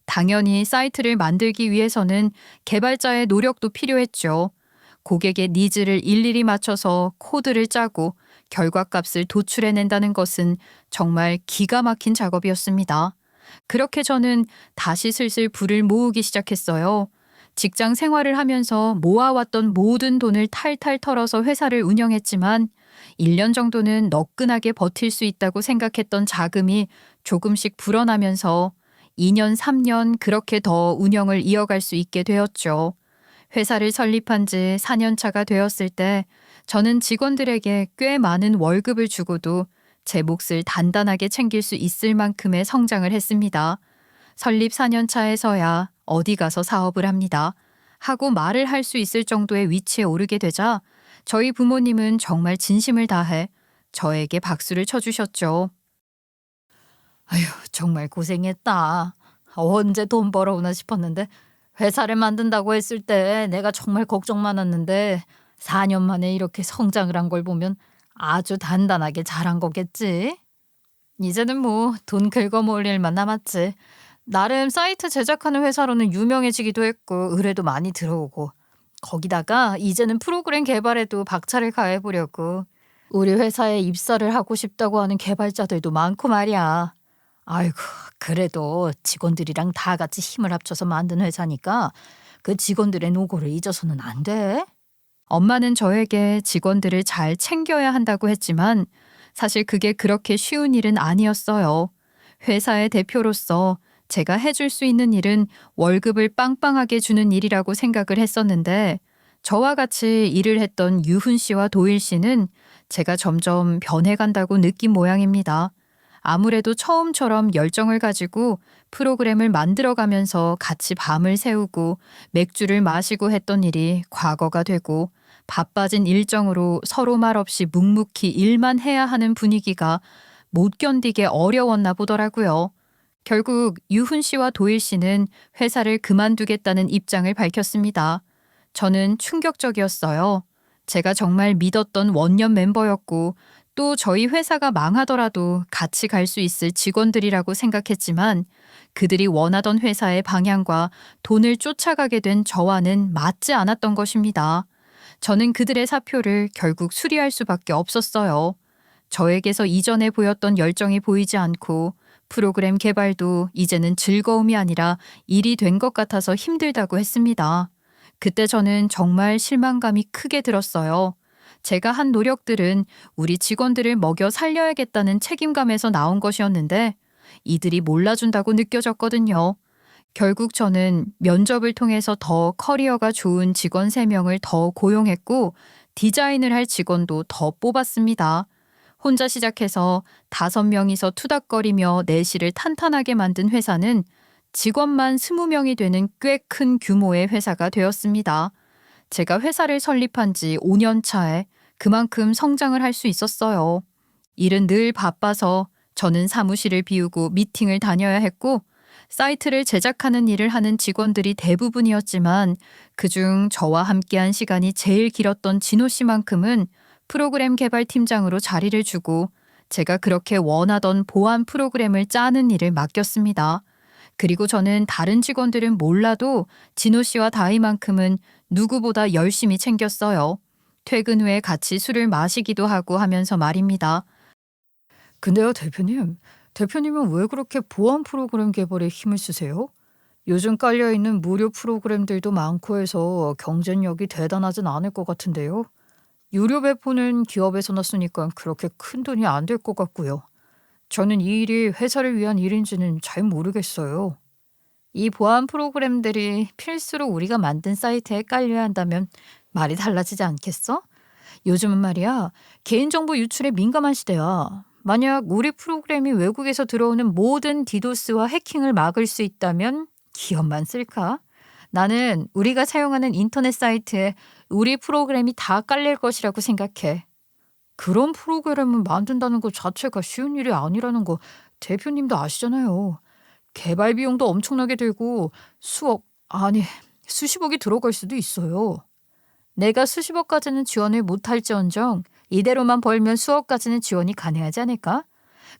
당연히 사이트를 만들기 위해서는 개발자의 노력도 필요했죠. 고객의 니즈를 일일이 맞춰서 코드를 짜고 결과값을 도출해낸다는 것은 정말 기가 막힌 작업이었습니다. 그렇게 저는 다시 슬슬 불을 모으기 시작했어요. 직장 생활을 하면서 모아왔던 모든 돈을 탈탈 털어서 회사를 운영했지만 1년 정도는 너끈하게 버틸 수 있다고 생각했던 자금이 조금씩 불어나면서 2년, 3년 그렇게 더 운영을 이어갈 수 있게 되었죠. 회사를 설립한 지 4년 차가 되었을 때 저는 직원들에게 꽤 많은 월급을 주고도 제 몫을 단단하게 챙길 수 있을 만큼의 성장을 했습니다. 설립 4년 차에서야 어디 가서 사업을 합니다. 하고 말을 할 수 있을 정도의 위치에 오르게 되자 저희 부모님은 정말 진심을 다해 저에게 박수를 쳐주셨죠. 아휴, 정말 고생했다. 언제 돈 벌어오나 싶었는데 회사를 만든다고 했을 때 내가 정말 걱정 많았는데 4년 만에 이렇게 성장을 한 걸 보면 아주 단단하게 잘한 거겠지. 이제는 뭐 돈 긁어모을 일만 남았지. 나름 사이트 제작하는 회사로는 유명해지기도 했고 의뢰도 많이 들어오고 거기다가 이제는 프로그램 개발에도 박차를 가해보려고 우리 회사에 입사를 하고 싶다고 하는 개발자들도 많고 말이야. 아이고, 그래도 직원들이랑 다 같이 힘을 합쳐서 만든 회사니까 그 직원들의 노고를 잊어서는 안 돼. 엄마는 저에게 직원들을 잘 챙겨야 한다고 했지만 사실 그게 그렇게 쉬운 일은 아니었어요. 회사의 대표로서 제가 해줄 수 있는 일은 월급을 빵빵하게 주는 일이라고 생각을 했었는데 저와 같이 일을 했던 유훈 씨와 도일 씨는 제가 점점 변해간다고 느낀 모양입니다. 아무래도 처음처럼 열정을 가지고 프로그램을 만들어가면서 같이 밤을 새우고 맥주를 마시고 했던 일이 과거가 되고 바빠진 일정으로 서로 말없이 묵묵히 일만 해야 하는 분위기가 못 견디게 어려웠나 보더라고요. 결국 유훈 씨와 도일 씨는 회사를 그만두겠다는 입장을 밝혔습니다. 저는 충격적이었어요. 제가 정말 믿었던 원년 멤버였고 또 저희 회사가 망하더라도 같이 갈 수 있을 직원들이라고 생각했지만 그들이 원하던 회사의 방향과 돈을 쫓아가게 된 저와는 맞지 않았던 것입니다. 저는 그들의 사표를 결국 수리할 수밖에 없었어요. 저에게서 이전에 보였던 열정이 보이지 않고 프로그램 개발도 이제는 즐거움이 아니라 일이 된 것 같아서 힘들다고 했습니다. 그때 저는 정말 실망감이 크게 들었어요. 제가 한 노력들은 우리 직원들을 먹여 살려야겠다는 책임감에서 나온 것이었는데 이들이 몰라준다고 느껴졌거든요. 결국 저는 면접을 통해서 더 커리어가 좋은 직원 3명을 더 고용했고 디자인을 할 직원도 더 뽑았습니다. 혼자 시작해서 5명이서 투닥거리며 내실을 탄탄하게 만든 회사는 직원만 20명이 되는 꽤 큰 규모의 회사가 되었습니다. 제가 회사를 설립한 지 5년 차에 그만큼 성장을 할 수 있었어요. 일은 늘 바빠서 저는 사무실을 비우고 미팅을 다녀야 했고 사이트를 제작하는 일을 하는 직원들이 대부분이었지만 그중 저와 함께한 시간이 제일 길었던 진호 씨만큼은 프로그램 개발 팀장으로 자리를 주고 제가 그렇게 원하던 보안 프로그램을 짜는 일을 맡겼습니다. 그리고 저는 다른 직원들은 몰라도 진호 씨와 다희만큼은 누구보다 열심히 챙겼어요. 퇴근 후에 같이 술을 마시기도 하고 하면서 말입니다. 근데요, 대표님은 왜 그렇게 보안 프로그램 개발에 힘을 쓰세요? 요즘 깔려있는 무료 프로그램들도 많고 해서 경쟁력이 대단하진 않을 것 같은데요. 유료 배포는 기업에서나 쓰니까 그렇게 큰 돈이 안 될 것 같고요. 저는 이 일이 회사를 위한 일인지는 잘 모르겠어요. 이 보안 프로그램들이 필수로 우리가 만든 사이트에 깔려야 한다면 말이 달라지지 않겠어? 요즘은 말이야, 개인정보 유출에 민감한 시대야. 만약 우리 프로그램이 외국에서 들어오는 모든 디도스와 해킹을 막을 수 있다면 기업만 쓸까? 나는 우리가 사용하는 인터넷 사이트에 우리 프로그램이 다 깔릴 것이라고 생각해. 그런 프로그램을 만든다는 것 자체가 쉬운 일이 아니라는 거 대표님도 아시잖아요. 개발 비용도 엄청나게 들고 수십억이 들어갈 수도 있어요. 내가 수십억까지는 지원을 못할지언정 이대로만 벌면 수억까지는 지원이 가능하지 않을까?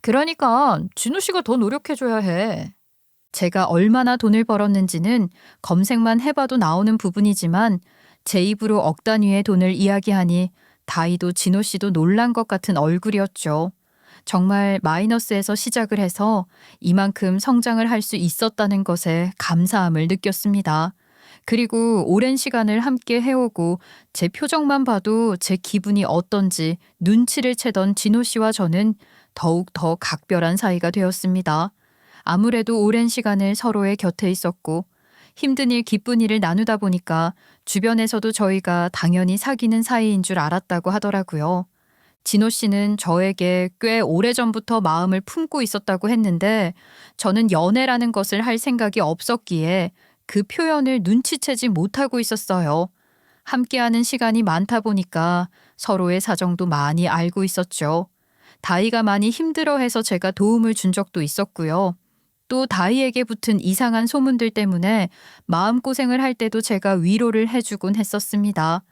그러니까 진우 씨가 더 노력해줘야 해. 제가 얼마나 돈을 벌었는지는 검색만 해봐도 나오는 부분이지만 제 입으로 억 단위의 돈을 이야기하니 다희도 진호 씨도 놀란 것 같은 얼굴이었죠. 정말 마이너스에서 시작을 해서 이만큼 성장을 할 수 있었다는 것에 감사함을 느꼈습니다. 그리고 오랜 시간을 함께 해오고 제 표정만 봐도 제 기분이 어떤지 눈치를 채던 진호 씨와 저는 더욱 더 각별한 사이가 되었습니다. 아무래도 오랜 시간을 서로의 곁에 있었고 힘든 일 기쁜 일을 나누다 보니까 주변에서도 저희가 당연히 사귀는 사이인 줄 알았다고 하더라고요. 진호 씨는 저에게 꽤 오래전부터 마음을 품고 있었다고 했는데 저는 연애라는 것을 할 생각이 없었기에 그 표현을 눈치채지 못하고 있었어요. 함께하는 시간이 많다 보니까 서로의 사정도 많이 알고 있었죠. 다희가 많이 힘들어해서 제가 도움을 준 적도 있었고요. 또 다희에게 붙은 이상한 소문들 때문에 마음고생을 할 때도 제가 위로를 해주곤 했었습니다.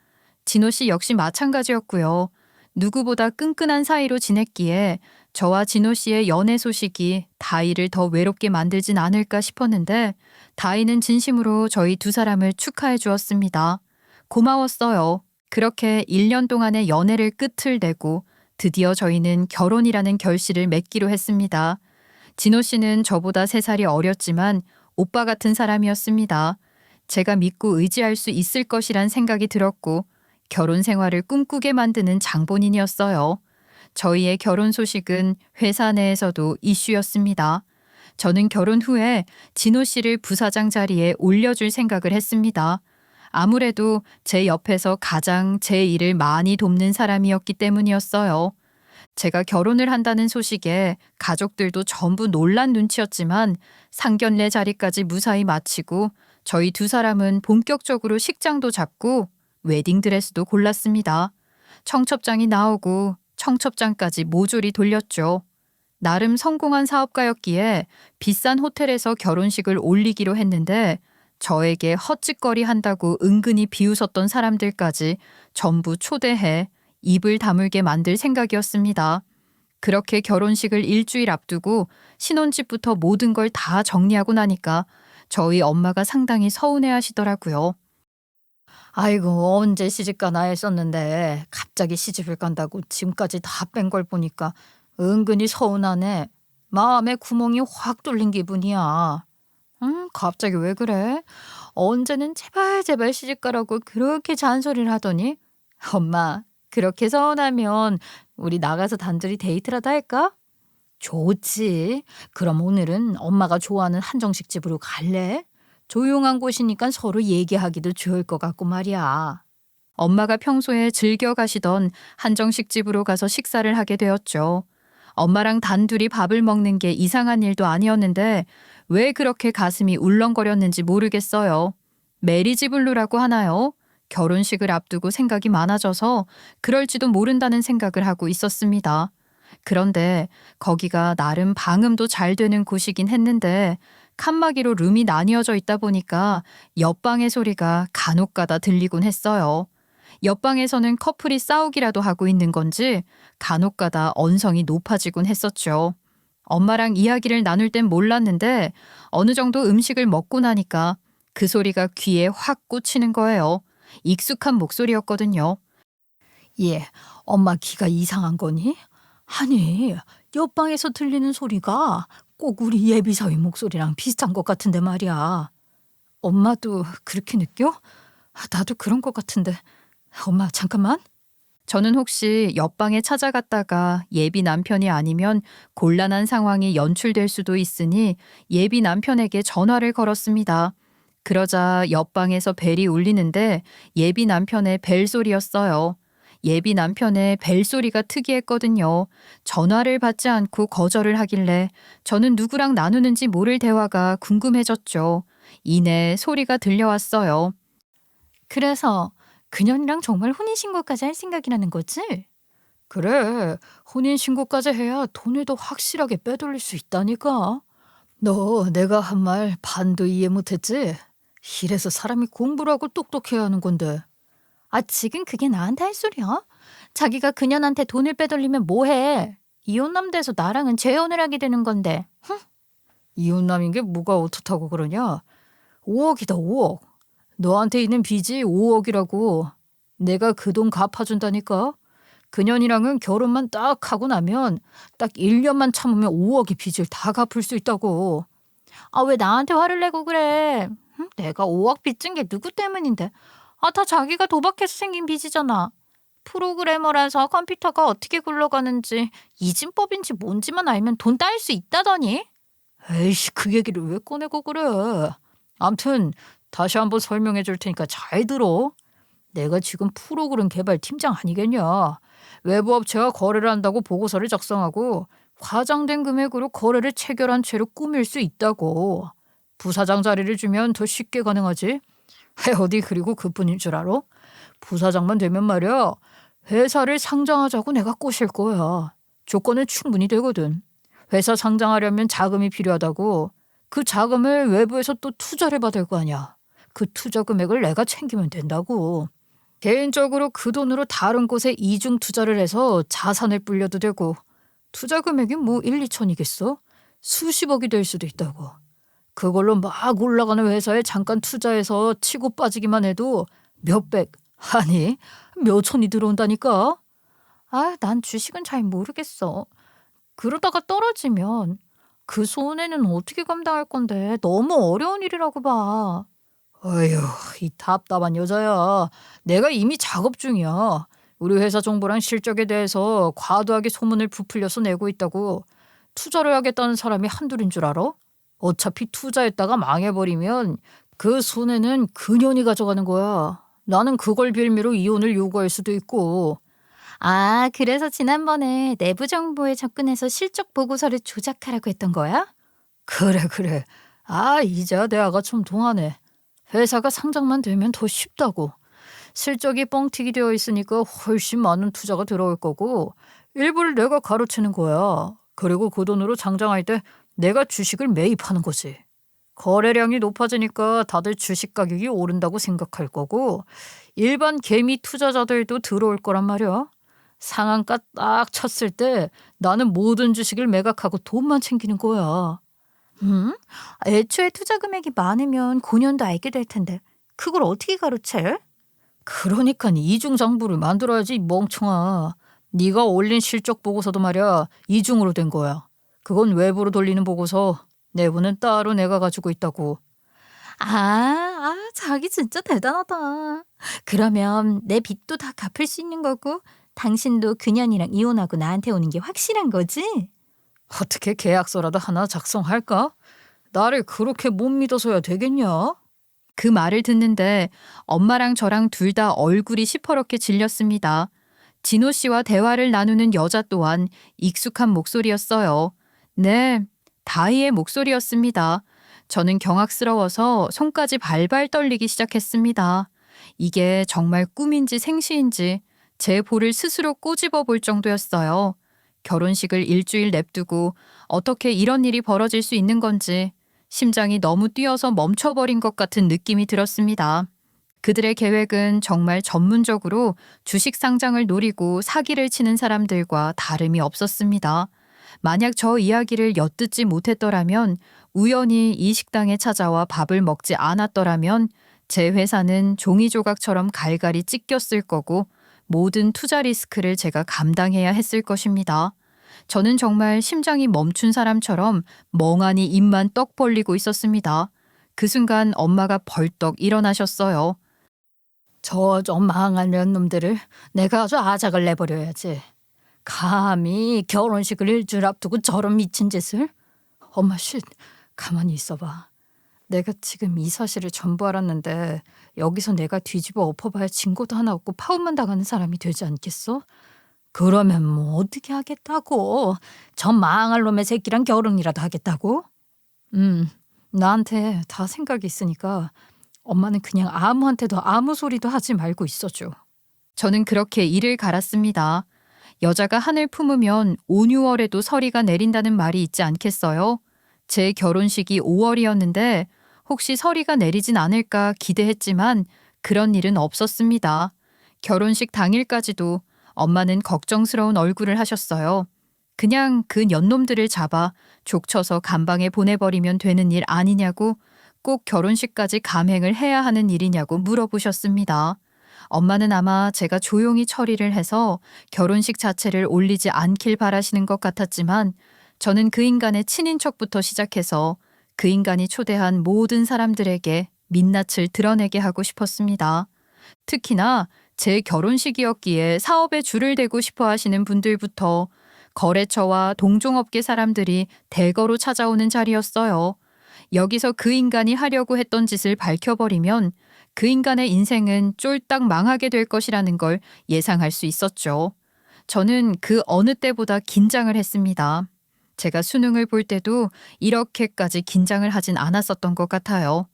진호 씨 역시 마찬가지였고요. 누구보다 끈끈한 사이로 지냈기에 저와 진호 씨의 연애 소식이 다희를 더 외롭게 만들진 않을까 싶었는데 다희는 진심으로 저희 두 사람을 축하해 주었습니다. 고마웠어요. 그렇게 1년 동안의 연애를 끝을 내고 드디어 저희는 결혼이라는 결실을 맺기로 했습니다. 진호 씨는 저보다 3살이 어렸지만 오빠 같은 사람이었습니다. 제가 믿고 의지할 수 있을 것이란 생각이 들었고 결혼 생활을 꿈꾸게 만드는 장본인이었어요. 저희의 결혼 소식은 회사 내에서도 이슈였습니다. 저는 결혼 후에 진호 씨를 부사장 자리에 올려줄 생각을 했습니다. 아무래도 제 옆에서 가장 제 일을 많이 돕는 사람이었기 때문이었어요. 제가 결혼을 한다는 소식에 가족들도 전부 놀란 눈치였지만 상견례 자리까지 무사히 마치고 저희 두 사람은 본격적으로 식장도 잡고 웨딩드레스도 골랐습니다. 청첩장이 나오고 청첩장까지 모조리 돌렸죠. 나름 성공한 사업가였기에 비싼 호텔에서 결혼식을 올리기로 했는데 저에게 헛짓거리 한다고 은근히 비웃었던 사람들까지 전부 초대해 입을 다물게 만들 생각이었습니다. 그렇게 결혼식을 일주일 앞두고 신혼집부터 모든 걸 다 정리하고 나니까 저희 엄마가 상당히 서운해 하시더라고요. 아이고, 언제 시집 가나 했었는데 갑자기 시집을 간다고 짐까지 다 뺀 걸 보니까 은근히 서운하네. 마음에 구멍이 확 뚫린 기분이야. 갑자기 왜 그래? 언제는 제발 제발 시집 가라고 그렇게 잔소리를 하더니. 엄마, 그렇게 서운하면 우리 나가서 단둘이 데이트라도 할까? 좋지. 그럼 오늘은 엄마가 좋아하는 한정식 집으로 갈래? 조용한 곳이니까 서로 얘기하기도 좋을 것 같고 말이야. 엄마가 평소에 즐겨 가시던 한정식 집으로 가서 식사를 하게 되었죠. 엄마랑 단둘이 밥을 먹는 게 이상한 일도 아니었는데 왜 그렇게 가슴이 울렁거렸는지 모르겠어요. 메리지 블루라고 하나요? 결혼식을 앞두고 생각이 많아져서 그럴지도 모른다는 생각을 하고 있었습니다. 그런데 거기가 나름 방음도 잘 되는 곳이긴 했는데 칸막이로 룸이 나뉘어져 있다 보니까 옆방의 소리가 간혹가다 들리곤 했어요. 옆방에서는 커플이 싸우기라도 하고 있는 건지 간혹가다 언성이 높아지곤 했었죠. 엄마랑 이야기를 나눌 땐 몰랐는데 어느 정도 음식을 먹고 나니까 그 소리가 귀에 확 꽂히는 거예요. 익숙한 목소리였거든요. 예, 엄마 귀가 이상한 거니? 아니, 옆방에서 들리는 소리가 꼭 우리 예비사위 목소리랑 비슷한 것 같은데 말이야. 엄마도 그렇게 느껴? 나도 그런 것 같은데. 엄마, 잠깐만. 저는 혹시 옆방에 찾아갔다가 예비 남편이 아니면 곤란한 상황이 연출될 수도 있으니 예비 남편에게 전화를 걸었습니다. 그러자 옆방에서 벨이 울리는데 예비 남편의 벨 소리였어요. 예비 남편의 벨 소리가 특이했거든요. 전화를 받지 않고 거절을 하길래 저는 누구랑 나누는지 모를 대화가 궁금해졌죠. 이내 소리가 들려왔어요. 그래서 그년이랑 정말 혼인신고까지 할 생각이라는 거지? 그래, 혼인신고까지 해야 돈을 더 확실하게 빼돌릴 수 있다니까. 너 내가 한 말 반도 이해 못했지? 이래서 사람이 공부를 하고 똑똑해야 하는 건데. 아, 지금 그게 나한테 할 소리야? 자기가 그년한테 돈을 빼돌리면 뭐해? 이혼남 돼서 나랑은 재혼을 하게 되는 건데. 흥? 이혼남인 게 뭐가 어떻다고 그러냐? 5억이다, 5억. 너한테 있는 빚이 5억이라고. 내가 그 돈 갚아준다니까. 그년이랑은 결혼만 딱 하고 나면 딱 1년만 참으면 5억의 빚을 다 갚을 수 있다고. 아, 왜 나한테 화를 내고 그래? 응? 내가 5억 빚진 게 누구 때문인데? 아, 다 자기가 도박해서 생긴 빚이잖아. 프로그래머라서 컴퓨터가 어떻게 굴러가는지 이진법인지 뭔지만 알면 돈 따일 수 있다더니. 에이씨, 그 얘기를 왜 꺼내고 그래. 암튼 다시 한번 설명해 줄 테니까 잘 들어. 내가 지금 프로그램 개발 팀장 아니겠냐. 외부 업체와 거래를 한다고 보고서를 작성하고 과장된 금액으로 거래를 체결한 채로 꾸밀 수 있다고. 부사장 자리를 주면 더 쉽게 가능하지. 어디 그리고 그뿐인 줄 알아? 부사장만 되면 말이야. 회사를 상장하자고 내가 꼬실 거야. 조건은 충분히 되거든. 회사 상장하려면 자금이 필요하다고. 그 자금을 외부에서 또 투자를 받을 거 아니야. 그 투자 금액을 내가 챙기면 된다고. 개인적으로 그 돈으로 다른 곳에 이중 투자를 해서 자산을 불려도 되고. 투자 금액이 뭐 1, 2천이겠어? 수십억이 될 수도 있다고. 그걸로 막 올라가는 회사에 잠깐 투자해서 치고 빠지기만 해도 몇백, 아니 몇천이 들어온다니까. 아, 난 주식은 잘 모르겠어. 그러다가 떨어지면 그 손해는 어떻게 감당할 건데 너무 어려운 일이라고 봐. 어휴, 이 답답한 여자야. 내가 이미 작업 중이야. 우리 회사 정보랑 실적에 대해서 과도하게 소문을 부풀려서 내고 있다고. 투자를 하겠다는 사람이 한둘인 줄 알아? 어차피 투자했다가 망해버리면 그 손해는 그년이 가져가는 거야. 나는 그걸 빌미로 이혼을 요구할 수도 있고. 아, 그래서 지난번에 내부 정보에 접근해서 실적 보고서를 조작하라고 했던 거야? 그래, 그래. 아, 이제야 대화가 좀 통하네. 회사가 상장만 되면 더 쉽다고. 실적이 뻥튀기 되어 있으니까 훨씬 많은 투자가 들어올 거고 일부를 내가 가로채는 거야. 그리고 그 돈으로 장장할 때 내가 주식을 매입하는 거지. 거래량이 높아지니까 다들 주식 가격이 오른다고 생각할 거고 일반 개미 투자자들도 들어올 거란 말이야. 상한가 딱 쳤을 때 나는 모든 주식을 매각하고 돈만 챙기는 거야. 음? 애초에 투자 금액이 많으면 고년도 알게 될 텐데 그걸 어떻게 가로채? 그러니까 이중장부를 만들어야지 이 멍청아. 네가 올린 실적 보고서도 말이야 이중으로 된 거야. 그건 외부로 돌리는 보고서, 내부는 따로 내가 가지고 있다고. 자기 진짜 대단하다. 그러면 내 빚도 다 갚을 수 있는 거고 당신도 그년이랑 이혼하고 나한테 오는 게 확실한 거지? 어떻게 계약서라도 하나 작성할까? 나를 그렇게 못 믿어서야 되겠냐? 그 말을 듣는데 엄마랑 저랑 둘 다 얼굴이 시퍼렇게 질렸습니다. 진호 씨와 대화를 나누는 여자 또한 익숙한 목소리였어요. 네, 다희의 목소리였습니다. 저는 경악스러워서 손까지 발발 떨리기 시작했습니다. 이게 정말 꿈인지 생시인지 제 볼을 스스로 꼬집어 볼 정도였어요. 결혼식을 일주일 냅두고 어떻게 이런 일이 벌어질 수 있는 건지 심장이 너무 뛰어서 멈춰버린 것 같은 느낌이 들었습니다. 그들의 계획은 정말 전문적으로 주식 상장을 노리고 사기를 치는 사람들과 다름이 없었습니다. 만약 저 이야기를 엿듣지 못했더라면, 우연히 이 식당에 찾아와 밥을 먹지 않았더라면 제 회사는 종이 조각처럼 갈갈이 찢겼을 거고 모든 투자 리스크를 제가 감당해야 했을 것입니다. 저는 정말 심장이 멈춘 사람처럼 멍하니 입만 떡 벌리고 있었습니다. 그 순간 엄마가 벌떡 일어나셨어요. 저 망할 년놈들을 내가 아주 아작을 내버려야지. 감히 결혼식을 일주일 앞두고 저런 미친 짓을? 엄마 쉿, 가만히 있어봐. 내가 지금 이 사실을 전부 알았는데 여기서 내가 뒤집어 엎어봐야 증거도 하나 없고 파혼만 당하는 사람이 되지 않겠어? 그러면 뭐 어떻게 하겠다고? 저 망할 놈의 새끼랑 결혼이라도 하겠다고? 나한테 다 생각이 있으니까 엄마는 그냥 아무한테도 아무 소리도 하지 말고 있어줘. 저는 그렇게 이를 갈았습니다. 여자가 한을 품으면 5, 6월에도 서리가 내린다는 말이 있지 않겠어요? 제 결혼식이 5월이었는데 혹시 서리가 내리진 않을까 기대했지만 그런 일은 없었습니다. 결혼식 당일까지도 엄마는 걱정스러운 얼굴을 하셨어요. 그냥 그 년놈들을 잡아 족쳐서 감방에 보내버리면 되는 일 아니냐고, 꼭 결혼식까지 감행을 해야 하는 일이냐고 물어보셨습니다. 엄마는 아마 제가 조용히 처리를 해서 결혼식 자체를 올리지 않길 바라시는 것 같았지만 저는 그 인간의 친인척부터 시작해서 그 인간이 초대한 모든 사람들에게 민낯을 드러내게 하고 싶었습니다. 특히나 제 결혼식이었기에 사업에 줄을 대고 싶어 하시는 분들부터 거래처와 동종업계 사람들이 대거로 찾아오는 자리였어요. 여기서 그 인간이 하려고 했던 짓을 밝혀버리면 그 인간의 인생은 쫄딱 망하게 될 것이라는 걸 예상할 수 있었죠. 저는 그 어느 때보다 긴장을 했습니다. 제가 수능을 볼 때도 이렇게까지 긴장을 하진 않았었던 것 같아요.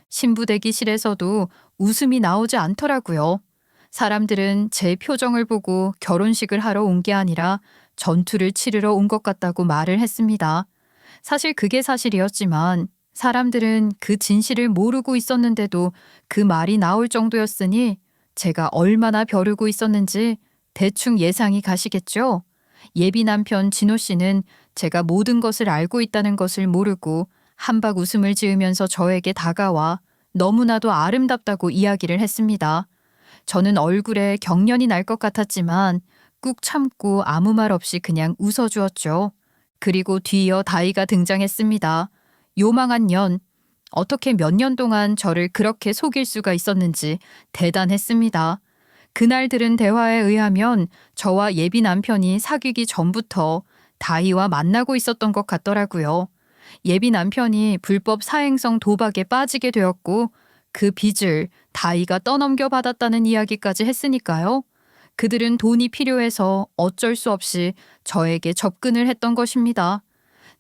신부 대기실에서도 웃음이 나오지 않더라고요. 사람들은 제 표정을 보고 결혼식을 하러 온 게 아니라 전투를 치르러 온 것 같다고 말을 했습니다. 사실 그게 사실이었지만 사람들은 그 진실을 모르고 있었는데도 그 말이 나올 정도였으니 제가 얼마나 벼르고 있었는지 대충 예상이 가시겠죠? 예비 남편 진호 씨는 제가 모든 것을 알고 있다는 것을 모르고 한박 웃음을 지으면서 저에게 다가와 너무나도 아름답다고 이야기를 했습니다. 저는 얼굴에 경련이 날 것 같았지만 꾹 참고 아무 말 없이 그냥 웃어주었죠. 그리고 뒤이어 다이가 등장했습니다. 요망한 년, 어떻게 몇 년 동안 저를 그렇게 속일 수가 있었는지 대단했습니다. 그날 들은 대화에 의하면 저와 예비 남편이 사귀기 전부터 다이와 만나고 있었던 것 같더라고요. 예비 남편이 불법 사행성 도박에 빠지게 되었고 그 빚을 다이가 떠넘겨 받았다는 이야기까지 했으니까요. 그들은 돈이 필요해서 어쩔 수 없이 저에게 접근을 했던 것입니다.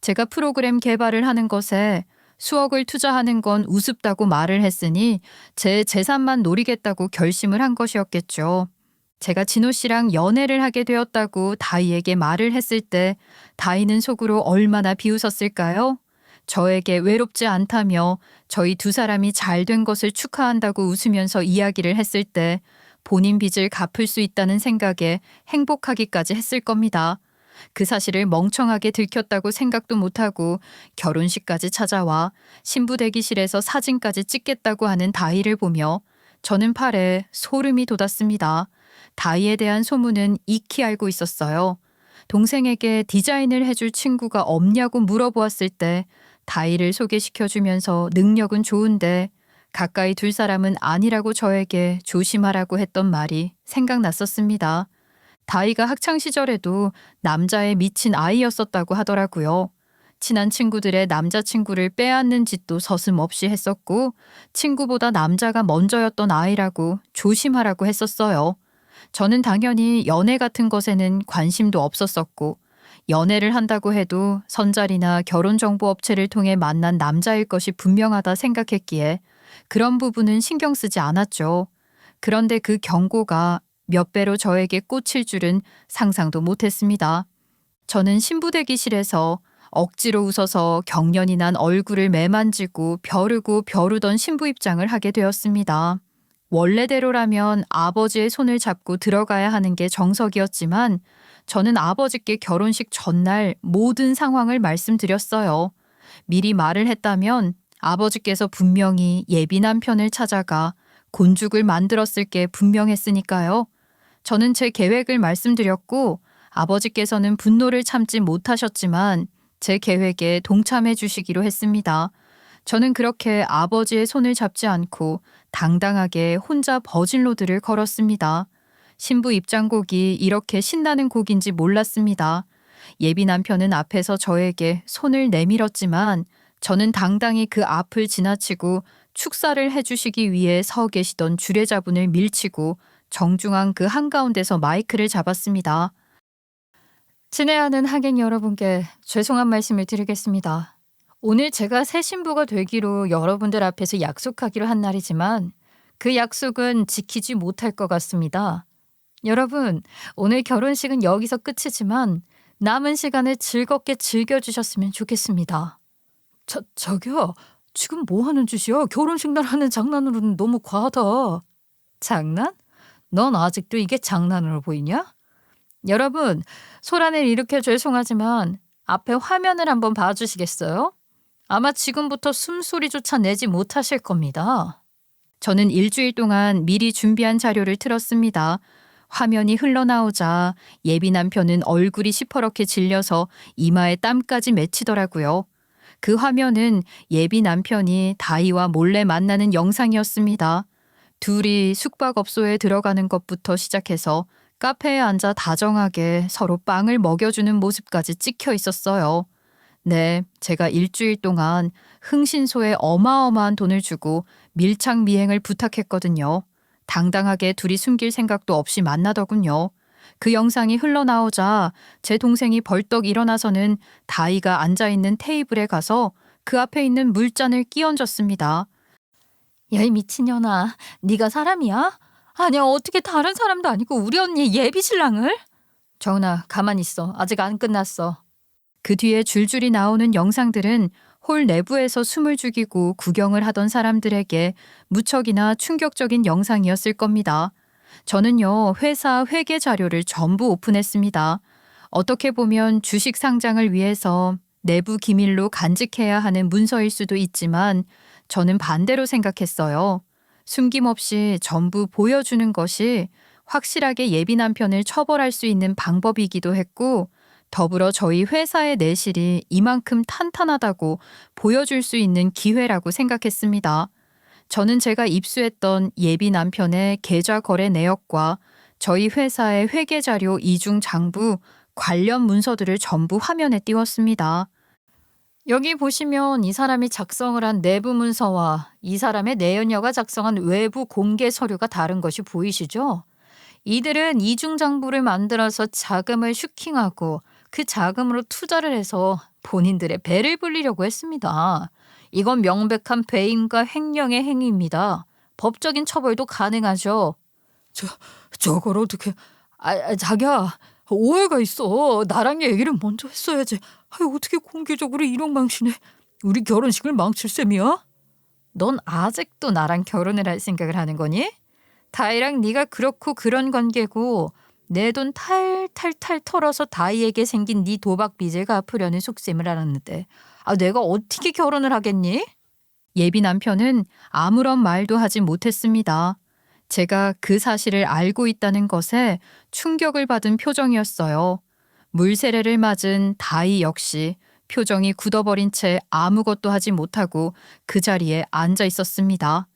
제가 프로그램 개발을 하는 것에 수억을 투자하는 건 우습다고 말을 했으니 제 재산만 노리겠다고 결심을 한 것이었겠죠. 제가 진호 씨랑 연애를 하게 되었다고 다희에게 말을 했을 때 다희는 속으로 얼마나 비웃었을까요? 저에게 외롭지 않다며 저희 두 사람이 잘 된 것을 축하한다고 웃으면서 이야기를 했을 때 본인 빚을 갚을 수 있다는 생각에 행복하기까지 했을 겁니다. 그 사실을 멍청하게 들켰다고 생각도 못하고 결혼식까지 찾아와 신부 대기실에서 사진까지 찍겠다고 하는 다희를 보며 저는 팔에 소름이 돋았습니다. 다희에 대한 소문은 익히 알고 있었어요. 동생에게 디자인을 해줄 친구가 없냐고 물어보았을 때 다희를 소개시켜주면서 능력은 좋은데 가까이 둘 사람은 아니라고 저에게 조심하라고 했던 말이 생각났었습니다. 다희가 학창시절에도 남자에 미친 아이였었다고 하더라고요. 친한 친구들의 남자친구를 빼앗는 짓도 서슴없이 했었고 친구보다 남자가 먼저였던 아이라고 조심하라고 했었어요. 저는 당연히 연애 같은 것에는 관심도 없었었고 연애를 한다고 해도 선자리나 결혼정보업체를 통해 만난 남자일 것이 분명하다 생각했기에 그런 부분은 신경 쓰지 않았죠. 그런데 그 경고가 몇 배로 저에게 꽂힐 줄은 상상도 못했습니다. 저는 신부 대기실에서 억지로 웃어서 경련이 난 얼굴을 매만지고 벼르던 신부 입장을 하게 되었습니다. 원래대로라면 아버지의 손을 잡고 들어가야 하는 게 정석이었지만 저는 아버지께 결혼식 전날 모든 상황을 말씀드렸어요. 미리 말을 했다면 아버지께서 분명히 예비 남편을 찾아가 곤죽을 만들었을 게 분명했으니까요. 저는 제 계획을 말씀드렸고 아버지께서는 분노를 참지 못하셨지만 제 계획에 동참해 주시기로 했습니다. 저는 그렇게 아버지의 손을 잡지 않고 당당하게 혼자 버진로드를 걸었습니다. 신부 입장곡이 이렇게 신나는 곡인지 몰랐습니다. 예비 남편은 앞에서 저에게 손을 내밀었지만 저는 당당히 그 앞을 지나치고 축사를 해주시기 위해 서 계시던 주례자분을 밀치고 정중앙 그 한가운데서 마이크를 잡았습니다. 친애하는 하객 여러분께 죄송한 말씀을 드리겠습니다. 오늘 제가 새 신부가 되기로 여러분들 앞에서 약속하기로 한 날이지만 그 약속은 지키지 못할 것 같습니다. 여러분, 오늘 결혼식은 여기서 끝이지만 남은 시간을 즐겁게 즐겨주셨으면 좋겠습니다. 저기요. 지금 뭐 하는 짓이야? 결혼식 날 하는 장난으로는 너무 과하다. 장난? 넌 아직도 이게 장난으로 보이냐? 여러분, 소란을 일으켜 죄송하지만 앞에 화면을 한번 봐주시겠어요? 아마 지금부터 숨소리조차 내지 못하실 겁니다. 저는 일주일 동안 미리 준비한 자료를 틀었습니다. 화면이 흘러나오자 예비 남편은 얼굴이 시퍼렇게 질려서 이마에 땀까지 맺히더라고요. 그 화면은 예비 남편이 다희와 몰래 만나는 영상이었습니다. 둘이 숙박업소에 들어가는 것부터 시작해서 카페에 앉아 다정하게 서로 빵을 먹여주는 모습까지 찍혀 있었어요. 네, 제가 일주일 동안 흥신소에 어마어마한 돈을 주고 밀착 미행을 부탁했거든요. 당당하게 둘이 숨길 생각도 없이 만나더군요. 그 영상이 흘러나오자 제 동생이 벌떡 일어나서는 다희가 앉아있는 테이블에 가서 그 앞에 있는 물잔을 끼얹었습니다. 야, 이 미친년아, 네가 사람이야? 아니야, 어떻게 다른 사람도 아니고 우리 언니 예비 신랑을? 정은아, 가만히 있어. 아직 안 끝났어. 그 뒤에 줄줄이 나오는 영상들은 홀 내부에서 숨을 죽이고 구경을 하던 사람들에게 무척이나 충격적인 영상이었을 겁니다. 저는요, 회사 회계 자료를 전부 오픈했습니다. 어떻게 보면 주식 상장을 위해서 내부 기밀로 간직해야 하는 문서일 수도 있지만 저는 반대로 생각했어요. 숨김없이 전부 보여주는 것이 확실하게 예비 남편을 처벌할 수 있는 방법이기도 했고 더불어 저희 회사의 내실이 이만큼 탄탄하다고 보여줄 수 있는 기회라고 생각했습니다. 저는 제가 입수했던 예비 남편의 계좌 거래 내역과 저희 회사의 회계 자료 이중 장부 관련 문서들을 전부 화면에 띄웠습니다. 여기 보시면 이 사람이 작성을 한 내부 문서와 이 사람의 내연녀가 작성한 외부 공개 서류가 다른 것이 보이시죠? 이들은 이중장부를 만들어서 자금을 슈킹하고 그 자금으로 투자를 해서 본인들의 배를 불리려고 했습니다. 이건 명백한 배임과 횡령의 행위입니다. 법적인 처벌도 가능하죠. 저, 저걸 어떻게... 자기야, 오해가 있어. 나랑 얘기를 먼저 했어야지. 어떻게 공개적으로 이런 망신에 우리 결혼식을 망칠 셈이야? 넌 아직도 나랑 결혼을 할 생각을 하는 거니? 다이랑 네가 그렇고 그런 관계고 내 돈 탈탈탈 털어서 다이에게 생긴 네 도박 빚을 갚으려는 속셈을 알았는데 내가 어떻게 결혼을 하겠니? 예비 남편은 아무런 말도 하지 못했습니다. 제가 그 사실을 알고 있다는 것에 충격을 받은 표정이었어요. 물세례를 맞은 다이 역시 표정이 굳어버린 채 아무것도 하지 못하고 그 자리에 앉아 있었습니다.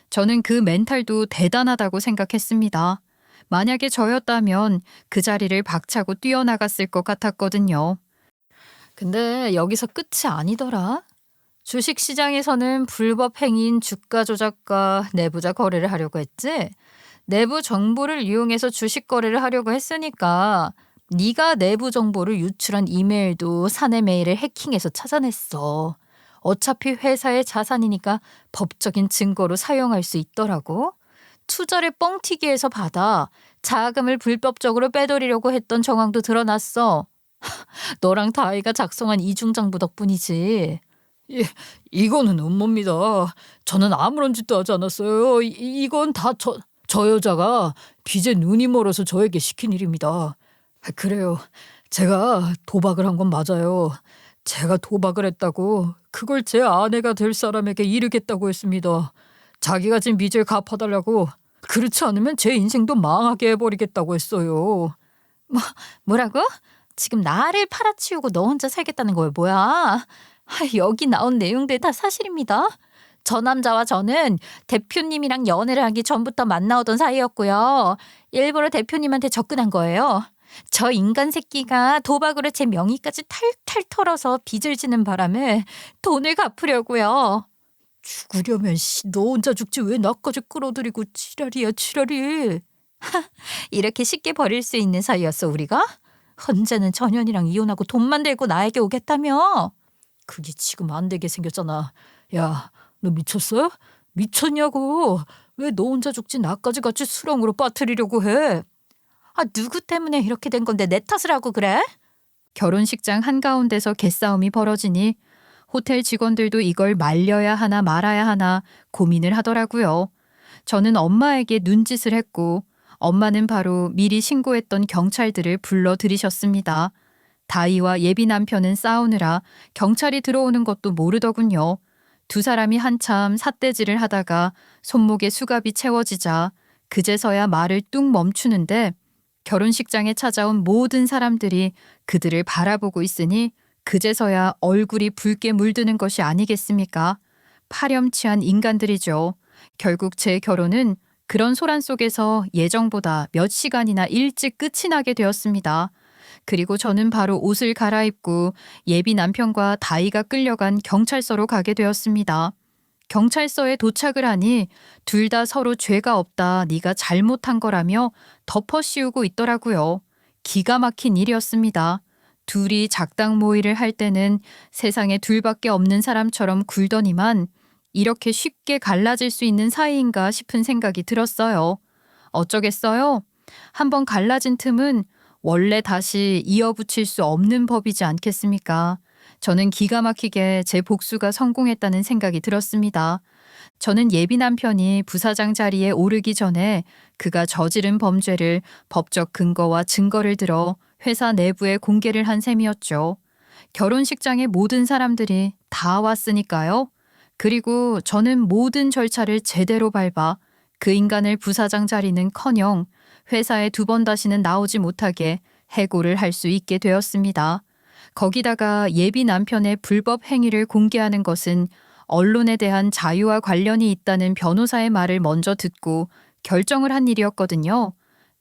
저는 그 멘탈도 대단하다고 생각했습니다. 만약에 저였다면 그 자리를 박차고 뛰어나갔을 것 같았거든요. 근데 여기서 끝이 아니더라. 주식시장에서는 불법 행위인 주가 조작과 내부자 거래를 하려고 했지. 내부 정보를 이용해서 주식 거래를 하려고 했으니까 네가 내부 정보를 유출한 이메일도 사내 메일을 해킹해서 찾아냈어. 어차피 회사의 자산이니까 법적인 증거로 사용할 수 있더라고. 투자를 뻥튀기 해서 받아 자금을 불법적으로 빼돌리려고 했던 정황도 드러났어. 너랑 다이가 작성한 이중장부 덕분이지. 예, 이거는 음모입니다. 저는 아무런 짓도 하지 않았어요. 이건 다 저 여자가 빚에 눈이 멀어서 저에게 시킨 일입니다. 그래요. 제가 도박을 한 건 맞아요. 제가 도박을 했다고 그걸 제 아내가 될 사람에게 이르겠다고 했습니다. 자기가 진 빚을 갚아달라고. 그렇지 않으면 제 인생도 망하게 해버리겠다고 했어요. 뭐라고? 지금 나를 팔아치우고 너 혼자 살겠다는 거예요, 뭐야? 여기 나온 내용들 다 사실입니다. 저 남자와 저는 대표님이랑 연애를 하기 전부터 만나오던 사이였고요. 일부러 대표님한테 접근한 거예요. 저 인간 새끼가 도박으로 제 명의까지 탈탈 털어서 빚을 지는 바람에 돈을 갚으려고요. 죽으려면 너 혼자 죽지 왜 나까지 끌어들이고 지랄이야 지랄이. 이렇게 쉽게 버릴 수 있는 사이였어 우리가? 헌재는 전현이랑 이혼하고 돈만 들고 나에게 오겠다며. 그게 지금 안 되게 생겼잖아. 야, 너 미쳤어? 미쳤냐고. 왜 너 혼자 죽지 나까지 같이 수렁으로 빠뜨리려고 해? 누구 때문에 이렇게 된 건데 내 탓을 하고 그래? 결혼식장 한가운데서 개싸움이 벌어지니 호텔 직원들도 이걸 말려야 하나 말아야 하나 고민을 하더라고요. 저는 엄마에게 눈짓을 했고 엄마는 바로 미리 신고했던 경찰들을 불러 들이셨습니다. 다이와 예비 남편은 싸우느라 경찰이 들어오는 것도 모르더군요. 두 사람이 한참 삿대질을 하다가 손목에 수갑이 채워지자 그제서야 말을 뚝 멈추는데 결혼식장에 찾아온 모든 사람들이 그들을 바라보고 있으니 그제서야 얼굴이 붉게 물드는 것이 아니겠습니까? 파렴치한 인간들이죠. 결국 제 결혼은 그런 소란 속에서 예정보다 몇 시간이나 일찍 끝이 나게 되었습니다. 그리고 저는 바로 옷을 갈아입고 예비 남편과 다이가 끌려간 경찰서로 가게 되었습니다. 경찰서에 도착을 하니 둘 다 서로 죄가 없다, 네가 잘못한 거라며 덮어씌우고 있더라고요. 기가 막힌 일이었습니다. 둘이 작당 모의를 할 때는 세상에 둘밖에 없는 사람처럼 굴더니만 이렇게 쉽게 갈라질 수 있는 사이인가 싶은 생각이 들었어요. 어쩌겠어요? 한번 갈라진 틈은 원래 다시 이어붙일 수 없는 법이지 않겠습니까? 저는 기가 막히게 제 복수가 성공했다는 생각이 들었습니다. 저는 예비 남편이 부사장 자리에 오르기 전에 그가 저지른 범죄를 법적 근거와 증거를 들어 회사 내부에 공개를 한 셈이었죠. 결혼식장에 모든 사람들이 다 왔으니까요. 그리고 저는 모든 절차를 제대로 밟아 그 인간을 부사장 자리는커녕 회사에 두 번 다시는 나오지 못하게 해고를 할 수 있게 되었습니다. 거기다가 예비 남편의 불법 행위를 공개하는 것은 언론에 대한 자유와 관련이 있다는 변호사의 말을 먼저 듣고 결정을 한 일이었거든요.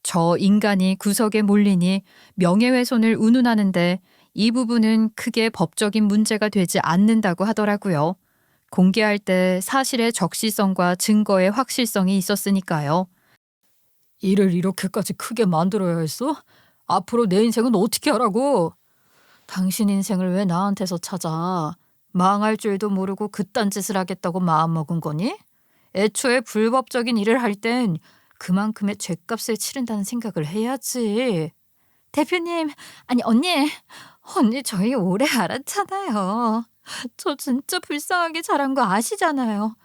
저 인간이 구석에 몰리니 명예훼손을 운운하는데 이 부분은 크게 법적인 문제가 되지 않는다고 하더라고요. 공개할 때 사실의 적시성과 증거의 확실성이 있었으니까요. 일을 이렇게까지 크게 만들어야 했어? 앞으로 내 인생은 어떻게 하라고? 당신 인생을 왜 나한테서 찾아? 망할 줄도 모르고 그딴 짓을 하겠다고 마음먹은 거니? 애초에 불법적인 일을 할 땐 그만큼의 죗값을 치른다는 생각을 해야지. 대표님, 아니 언니 저희 오래 알았잖아요. 저 진짜 불쌍하게 자란 거 아시잖아요.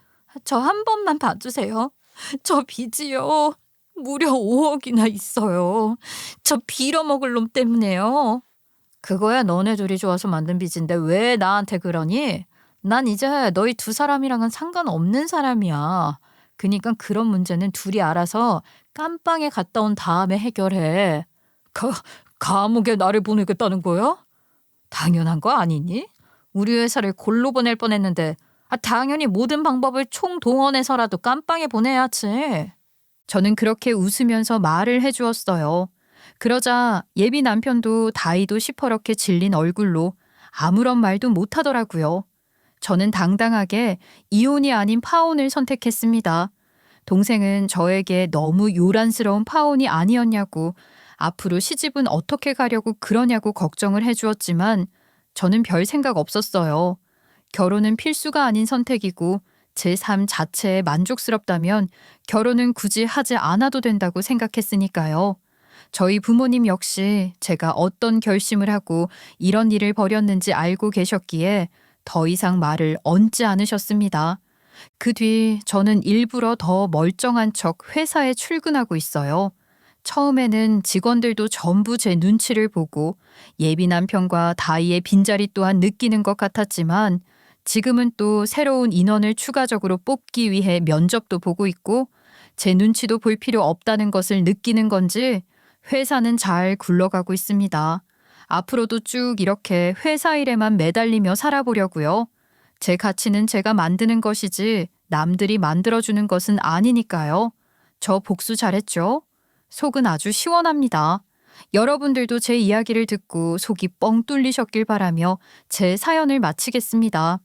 저 한 번만 봐주세요. 저 빚이요. 무려 5억이나 있어요. 저 빌어먹을 놈 때문에요. 그거야 너네 둘이 좋아서 만든 빚인데 왜 나한테 그러니? 난 이제 너희 두 사람이랑은 상관없는 사람이야. 그니까 그런 문제는 둘이 알아서 깜빵에 갔다 온 다음에 해결해. 감옥에 나를 보내겠다는 거야? 당연한 거 아니니? 우리 회사를 골로 보낼 뻔했는데 당연히 모든 방법을 총동원해서라도 깜빵에 보내야지. 저는 그렇게 웃으면서 말을 해주었어요. 그러자 예비 남편도 다이도 시퍼렇게 질린 얼굴로 아무런 말도 못하더라고요. 저는 당당하게 이혼이 아닌 파혼을 선택했습니다. 동생은 저에게 너무 요란스러운 파혼이 아니었냐고, 앞으로 시집은 어떻게 가려고 그러냐고 걱정을 해주었지만 저는 별 생각 없었어요. 결혼은 필수가 아닌 선택이고 제 삶 자체에 만족스럽다면 결혼은 굳이 하지 않아도 된다고 생각했으니까요. 저희 부모님 역시 제가 어떤 결심을 하고 이런 일을 벌였는지 알고 계셨기에 더 이상 말을 얹지 않으셨습니다. 그 뒤 저는 일부러 더 멀쩡한 척 회사에 출근하고 있어요. 처음에는 직원들도 전부 제 눈치를 보고 예비 남편과 다이의 빈자리 또한 느끼는 것 같았지만 지금은 또 새로운 인원을 추가적으로 뽑기 위해 면접도 보고 있고 제 눈치도 볼 필요 없다는 것을 느끼는 건지 회사는 잘 굴러가고 있습니다. 앞으로도 쭉 이렇게 회사 일에만 매달리며 살아보려고요. 제 가치는 제가 만드는 것이지 남들이 만들어주는 것은 아니니까요. 저 복수 잘했죠? 속은 아주 시원합니다. 여러분들도 제 이야기를 듣고 속이 뻥 뚫리셨길 바라며 제 사연을 마치겠습니다.